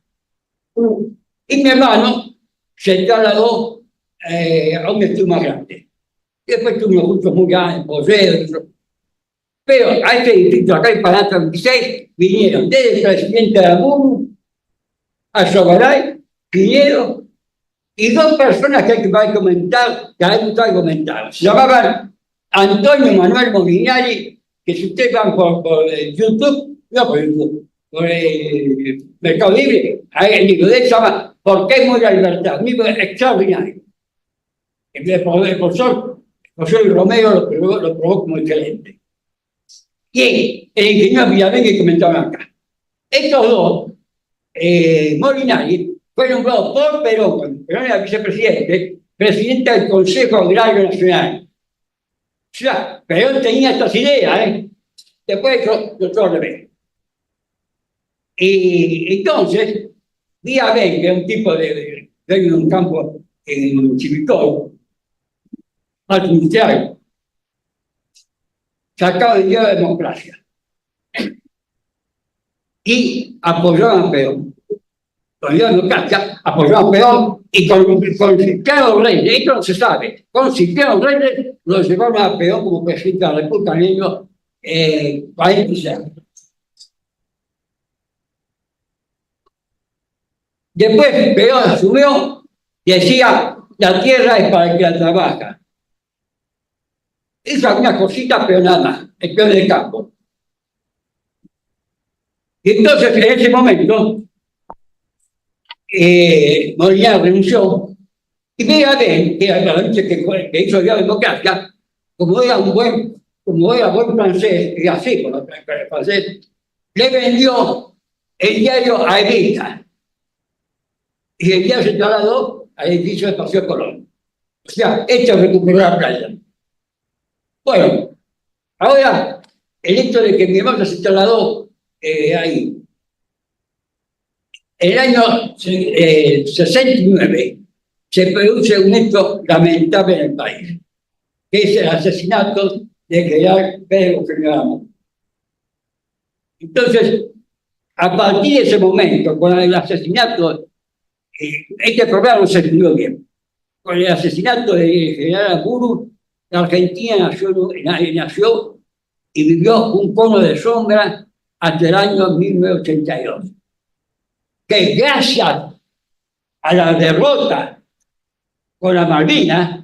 y mi hermano se trasladó a un estudio más grande. Y después tuvimos juntos muy grandes, pero a este distrito, acá en Paraná 26, vinieron desde el presidente de Amuru a Sogaray, Piñero, y dos personas que hay que comentar, que hay que comentar. Se llamaban Antonio Manuel Molinari, que si ustedes van por YouTube, no por YouTube, por el Mercado Libre, ahí el libro de él se llama ¿Por qué muere la libertad? Un libro extraordinario. El profesor Romero lo probó como excelente. Y el ingeniero Villavén que comentaban acá. Estos dos, Molinari, fue nombrado por Perón, cuando Perón era vicepresidente, presidente del Consejo Agrario Nacional. O sea, Perón tenía estas ideas, Después yo lo veo. Y entonces, Villavén, que es un tipo de un campo en Chivicol, alto industrial, sacaba el día de democracia y apoyaban a Perón. Con la democracia apoyaban a Perón y con Cipriano Reyes, esto no se sabe, con Cipriano Reyes lo llevaron a Perón como presidente de la República en el año 46. Después Perón asumió y decía, la tierra es para el que la trabaja. Hizo algunas cositas, pero nada más, el peón del campo. Y entonces, en ese momento, Molina renunció, y Vega Ben, que era la lucha que hizo la democracia, como era buen francés, y así, por el francés, le vendió el diario a Evita. Y el diario se trasladó al edificio de Paseo Colón. O sea, esto recuperó la playa. Bueno, ahora, el hecho de que mi hermano se trasladó ahí, en el año 69 se produce un hecho lamentable en el país, que es el asesinato de general Pedro Fernando. Entonces, a partir de ese momento, con el asesinato, este programa no se estudió bien, con el asesinato del general Amburu, la Argentina nació y vivió un cono de sombra hasta el año 1982. Que gracias a la derrota con la Malvinas,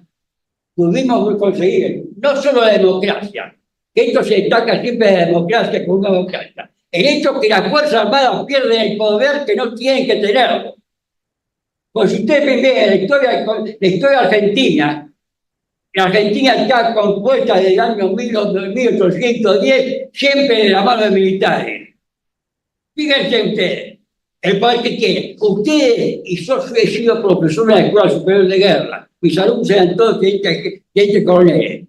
pudimos conseguir no solo la democracia, que esto se destaca siempre de la democracia con una democracia, el hecho que las Fuerzas Armadas pierden el poder que no tienen que tenerlo. Pues si ustedes ven la historia argentina, la Argentina está compuesta desde el año 1810, siempre de la mano de militares. Fíjense ustedes, el poder que tiene. Ustedes, y yo he sido profesor de la Escuela Superior de Guerra, mis alumnos eran todos tenientes coroneles.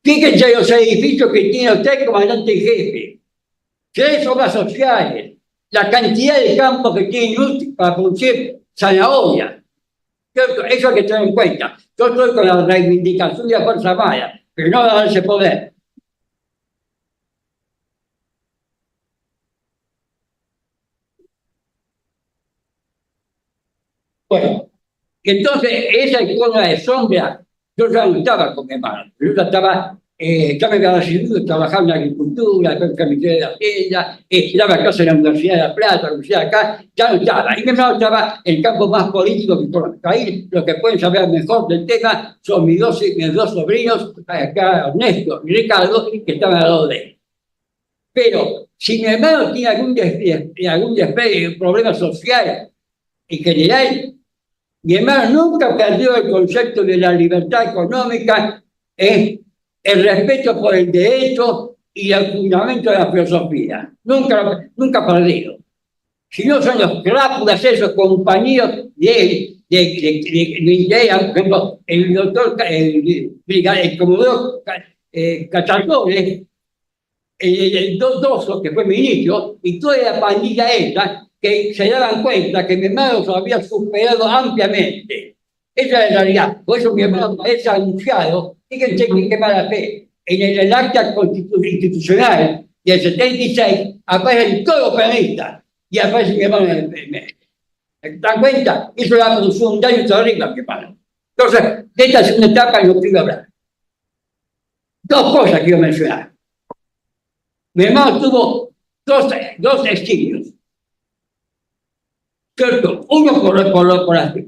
Fíjense los edificios que tiene usted, comandante en jefe. 3 obras sociales, la cantidad de campos que tiene inútil para producir zanahoria. Eso hay que tener en cuenta. Yo estoy con la reivindicación de la Fuerza Armada, pero no a darse poder. Bueno, entonces esa icono de sombra, yo ya no estaba con mi hermano, yo ya estaba, ya me había recibido trabajando en agricultura, después en Ministerio de Hacienda, daba clases en la Universidad de La Plata, la Universidad de acá, ya no estaba. Y mi hermano estaba en el campo más político que económico. Ahí los que pueden saber mejor del tema son mis dos sobrinos, acá Ernesto y Ricardo, que estaban al lado de él. Pero si mi hermano tiene algún problema social en general, mi hermano nunca perdió el concepto de la libertad económica, el respeto por el derecho y el fundamento de la filosofía. Nunca perdido. Si no son los crápulas, esos compañeros de él, por ejemplo, el doctor, el comodoro Cachardones, el Doso, que fue ministro, y toda la pandilla esta, que se daban cuenta que mi hermano se había superado ampliamente. Esa es la realidad. Por eso mi hermano es anunciado, fíjense qué mala fe, en el acta institucional del 76 aparecen todos los peronistas y aparece mi hermano en el PMS. ¿Se dan cuenta? Eso le ha producido un daño terrible a mi hermano. Entonces, de esta segunda etapa no quiero hablar. 2 cosas quiero mencionar. Mi hermano tuvo dos exilios. ¿Cierto? Uno por la fuerza y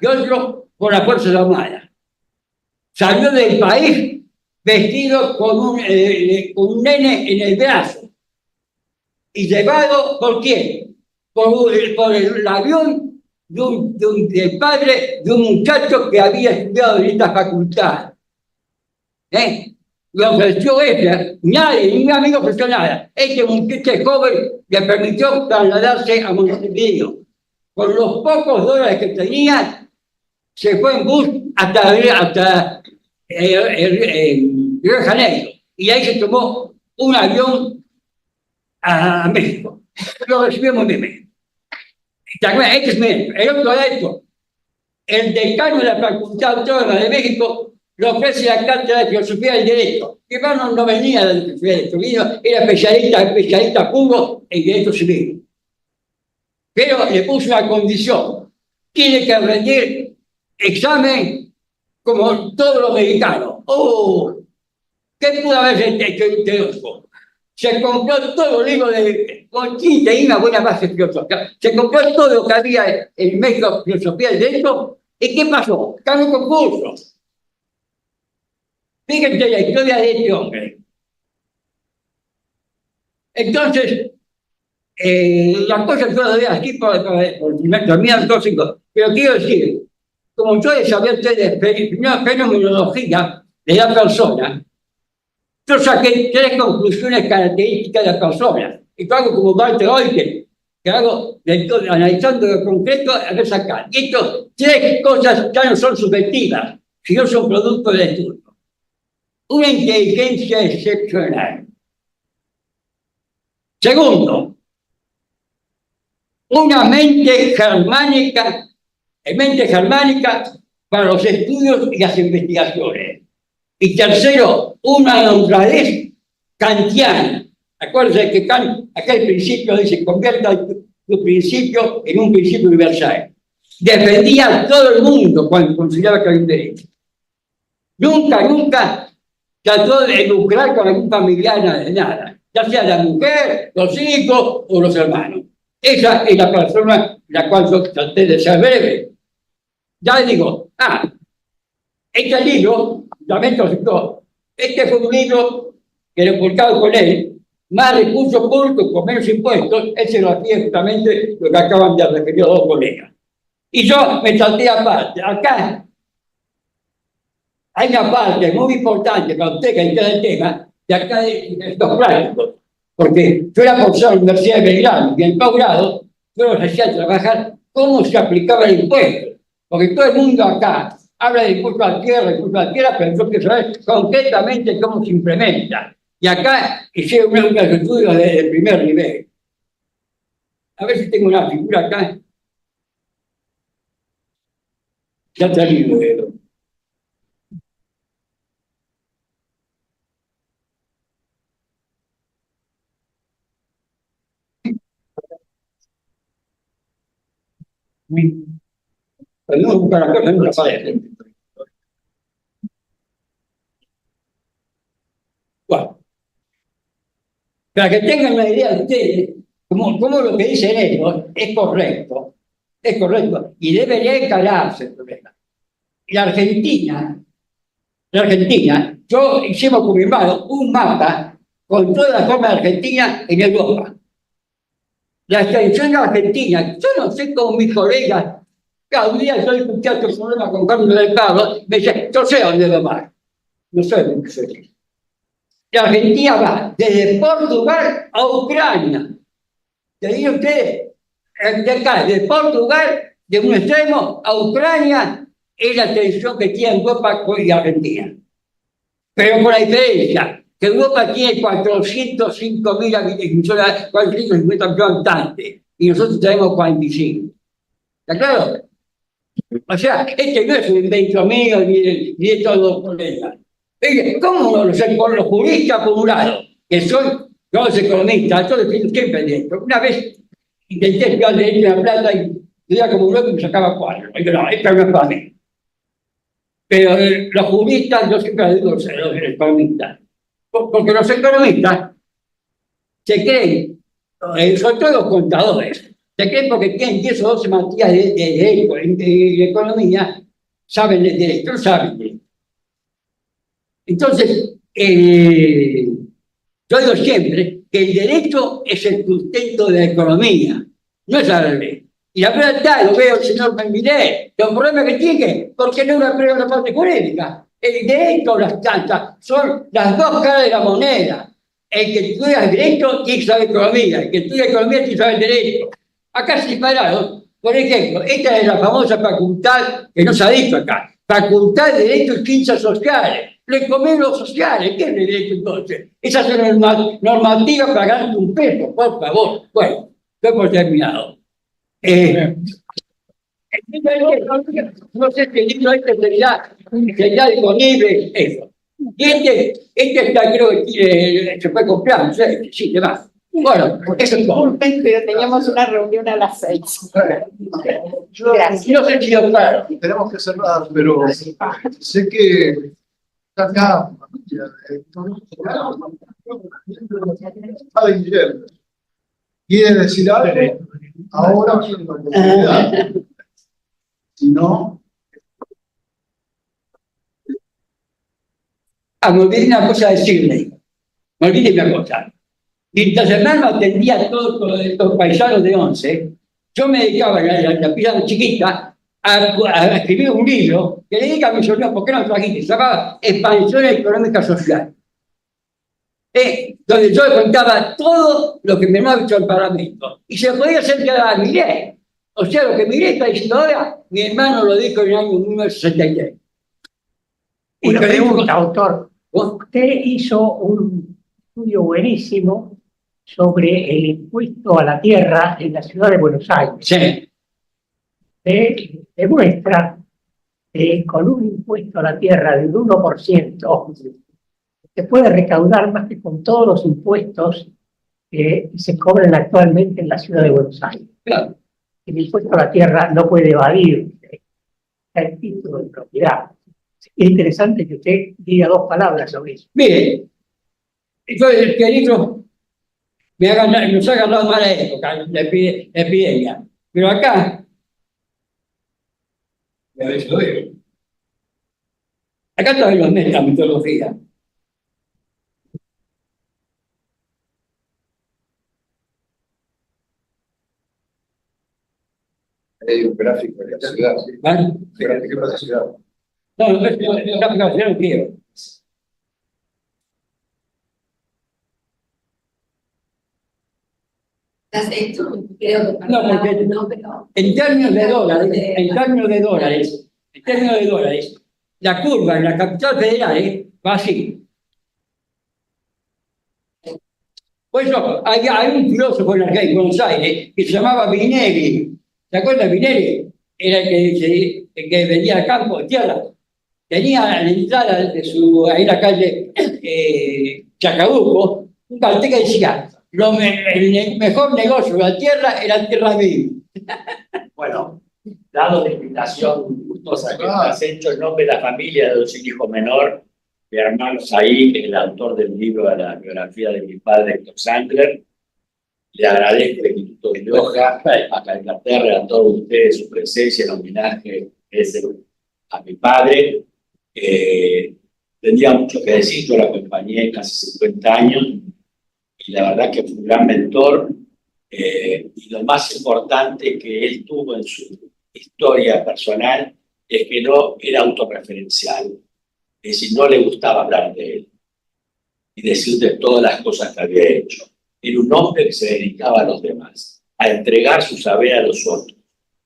otro por las Fuerzas Armadas. Salió del país vestido con un nene en el brazo. ¿Y llevado por quién? Por el avión del padre de un muchacho que había estudiado en esta facultad. Le ofreció nadie, ningún amigo ofreció nada. Este muchacho joven le permitió trasladarse a Montevideo. Con los pocos dólares que tenía, se fue en bus hasta Río de Janeiro. Y ahí se tomó un avión a México. Lo recibió muy bien. Este es el otro hecho. El decano de la Facultad Autónoma de México le ofrece la cátedra de Filosofía del Derecho. Mi hermano no venía de Derecho, era especialista puro en Derecho Civil. Pero le puso una condición: tiene que rendir examen como todos los mexicanos. ¡Oh! ¿Qué pudo haber hecho este oso? se compró todo el libro de Conchita y una buena base filosófica. Se compró todo lo que había en México, filosofía y derecho. ¿Y qué pasó? Ganó un concurso. Fíjense la historia de este hombre. Entonces, las cosas yo las veo aquí por terminar tóxico. Pero quiero decir, como yo de saber de fenomenología de la persona, yo saqué 3 conclusiones características de la persona. Y yo hago como Walter Eucken, que hago analizando lo concreto a ver sacar. Y estas 3 cosas ya no son subjetivas, sino son producto del estudio. Una inteligencia excepcional. Segundo, una mente germánica para los estudios y las investigaciones. Y tercero, una honradez kantiana. Acuérdense que Kant, acá el principio dice, convierta tu principio en un principio universal. Defendía a todo el mundo cuando consideraba que había un derecho. Nunca trató de lucrar con algún familiar de nada, ya sea la mujer, los hijos o los hermanos. Esa es la persona la cual yo traté de ser breve. Ya le digo, este libro, este fue un libro que lo publicado con él, más recursos públicos con menos impuestos, él se lo hacía justamente lo que acaban de referir los 2 colegas. Y yo me salté aparte. Acá hay una parte muy importante para usted que entienda el tema, de acá de estos prácticos. Porque yo era profesor de la Universidad de Belgrano y en el posgrado yo los hacía trabajar cómo se aplicaba el impuesto. Porque todo el mundo acá habla de impuesto a la tierra, pero yo quiero saber concretamente cómo se implementa. Y acá hicieron unos estudios de primer nivel. A ver si tengo una figura acá. Ya te digo, pero no buscar la cosa en una pared. Bueno, para que tengan una idea de ustedes, cómo lo que dicen ellos es correcto, y debería encararse el problema. La Argentina, yo hicimos con mi hermano un mapa con todas las formas de Argentina en Europa. La extensión de Argentina, yo no sé cómo mis colegas, cada día yo discutía estos problemas con Carlos del Pablo, me dice, yo sé dónde va más, no sé dónde se dice. La Argentina va desde Portugal a Ucrania. Te digo a ustedes, de acá, de Portugal, de un extremo a Ucrania, es la tensión que tiene Europa con la Argentina. Pero con la diferencia, que Europa tiene 405.000 habitantes, 450 habitantes, y nosotros tenemos 45. ¿Está claro? O sea, este no es un invento mío ni de todos los colegas. ¿Cómo los juristas acumulados, que son los economistas, yo defiendo siempre de esto? Una vez intenté estudiar derecho de la plata y estudiaba como un loco y me sacaba 4. Digo, no, esto no es para mí. Pero los juristas, yo siempre digo los economistas, porque los economistas se creen, sobre todo los contadores, se creen porque tienen 10 o 12 materias de economía, saben de derecho, no saben de derecho. Entonces, yo digo siempre que el derecho es el sustento de la economía, no es al revés. Y la verdad, lo veo el señor Benviné, los problemas que tiene, porque no aprueba la parte jurídica. El derecho, las chanzas, son las 2 caras de la moneda. El que estudia el derecho tiene que saber economía, el que estudia economía tiene que saber derecho. Acá se separaron, por ejemplo, esta es la famosa facultad, que no se ha dicho acá, Facultad de Derecho y Ciencias Sociales. Le comemos los sociales, ¿qué es derecho entonces? Esa es una normativa para ganar un peso, por favor. Bueno, estoy por terminado. No sé si el libro sería disponible, eso. Y este está, creo que se puede comprar, no sé, sí, demás. Bueno, eso es todo. Pero teníamos una reunión a las 6. Gracias. No sé si lo claro. Tenemos que cerrar, pero sé que Acá, Guillermo, ¿quiere decir algo? Ahora tiene la oportunidad. Si no, me olvidé una cosa decirle. Me olvidé una cosa. Mientras hermano atendía a todos estos paisanos de 11, yo me dedicaba en la pila chiquita a escribir un libro que le dije a mi sobrino, ¿por qué no lo trajiste? Se llamaba Expansión Económica Social. Donde yo contaba todo lo que me había hecho el Parlamento. Y se podía hacer a Milei. O sea, lo que Milei está diciendo ahora, mi hermano lo dijo en el año 1963. Una pregunta, autor. Usted hizo un estudio buenísimo sobre el impuesto a la tierra en la ciudad de Buenos Aires. Sí. Demuestra que con un impuesto a la tierra del 1%, se puede recaudar más que con todos los impuestos que se cobran actualmente en la ciudad de Buenos Aires. Claro. El impuesto a la tierra no puede evadir el título de propiedad. Es interesante que usted diga dos palabras sobre eso. Mire, entonces el libro nos ha agarrado mala época, la epidemia. Pero acá, acá todavía los la mitología. Hay un gráfico de la ciudad. ¿Vale? Un gráfico de la ciudad. No, yo no quiero. Esto creo que No, porque no, pero en términos de dólares, la curva en la capital federal va así. Por eso hay un filósofo en Buenos Aires que se llamaba Vinelli. ¿Se acuerdan de Vinelli? Era el que vendía el campo de tierra. Tenía a la entrada de ahí en la calle Chacabuco un cartel que decía: el mejor negocio de la tierra era tierra viva. Bueno, dado la invitación gustosa que me has hecho en nombre de la familia de un hijo menor, mi hermano Said, el autor del libro de la biografía de mi padre, Héctor Sandler, le agradezco al Instituto de Rioja, a Inglaterra, y a todos ustedes su presencia en homenaje a mi padre. Tendría mucho que decir, yo lo acompañé casi 50 años y la verdad que fue un gran mentor, y lo más importante que él tuvo en su historia personal es que no era autorreferencial, es decir, no le gustaba hablar de él y decir de todas las cosas que había hecho. Era un hombre que se dedicaba a los demás, a entregar su saber a los otros.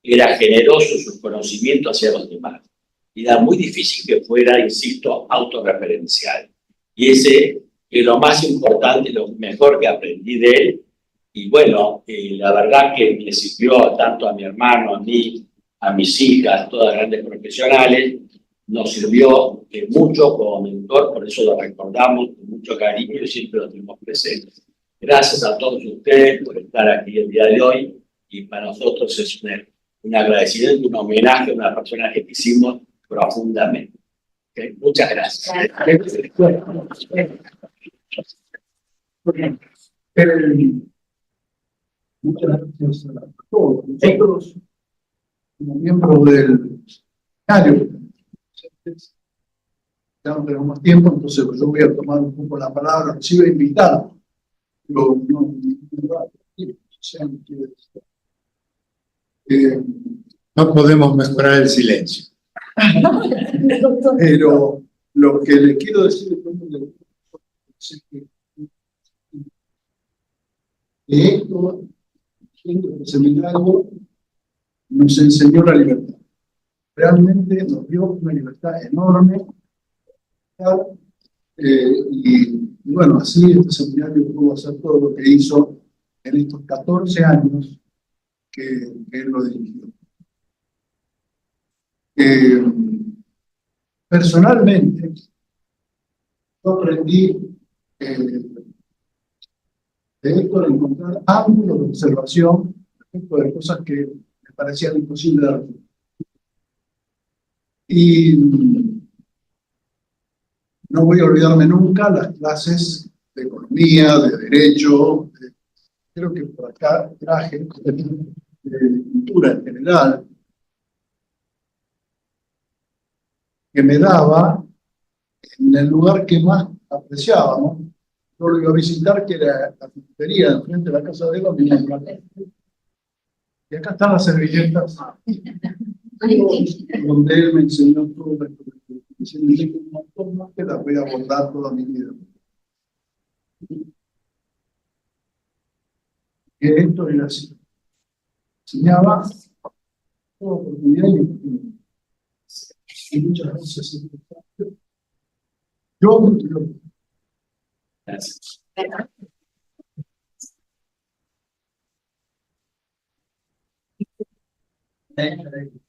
Era generoso en sus conocimientos hacia los demás. Y era muy difícil que fuera, insisto, autorreferencial. Y ese es lo más importante, lo mejor que aprendí de él. Y bueno, la verdad que me sirvió tanto a mi hermano, a mí, a mis hijas, todas grandes profesionales. Nos sirvió mucho como mentor, por eso lo recordamos con mucho cariño y siempre lo tenemos presente. Gracias a todos ustedes por estar aquí el día de hoy, y para nosotros es un agradecimiento, un homenaje a una persona que quisimos profundamente. ¿Okay? Muchas gracias. muchas gracias a todos. Nosotros, como miembros del seminario, ya no tenemos más tiempo, entonces yo voy a tomar un poco la palabra, los iba a invitar, pero no No podemos mejorar el silencio. pero lo que le quiero decir es que esto, el seminario, nos enseñó la libertad. Realmente nos dio una libertad enorme. Y bueno, así este seminario pudo hacer todo lo que hizo en estos 14 años que él lo dirigió. Personalmente, yo aprendí de Héctor a encontrar ángulos de observación respecto de cosas que me parecían imposibles de resolver. Y No voy a olvidarme nunca las clases de economía, de derecho, creo que por acá traje de cultura en general, que me daba en el lugar que más apreciábamos. Yo lo iba a visitar, que era la cafetería enfrente de la casa de él. Y acá están las servilletas donde él me enseñó todo esto. Un montón más que las voy a abordar toda mi vida. Que esto era así. Enseñaba toda oportunidad y muchas veces yo Gracias. Gracias.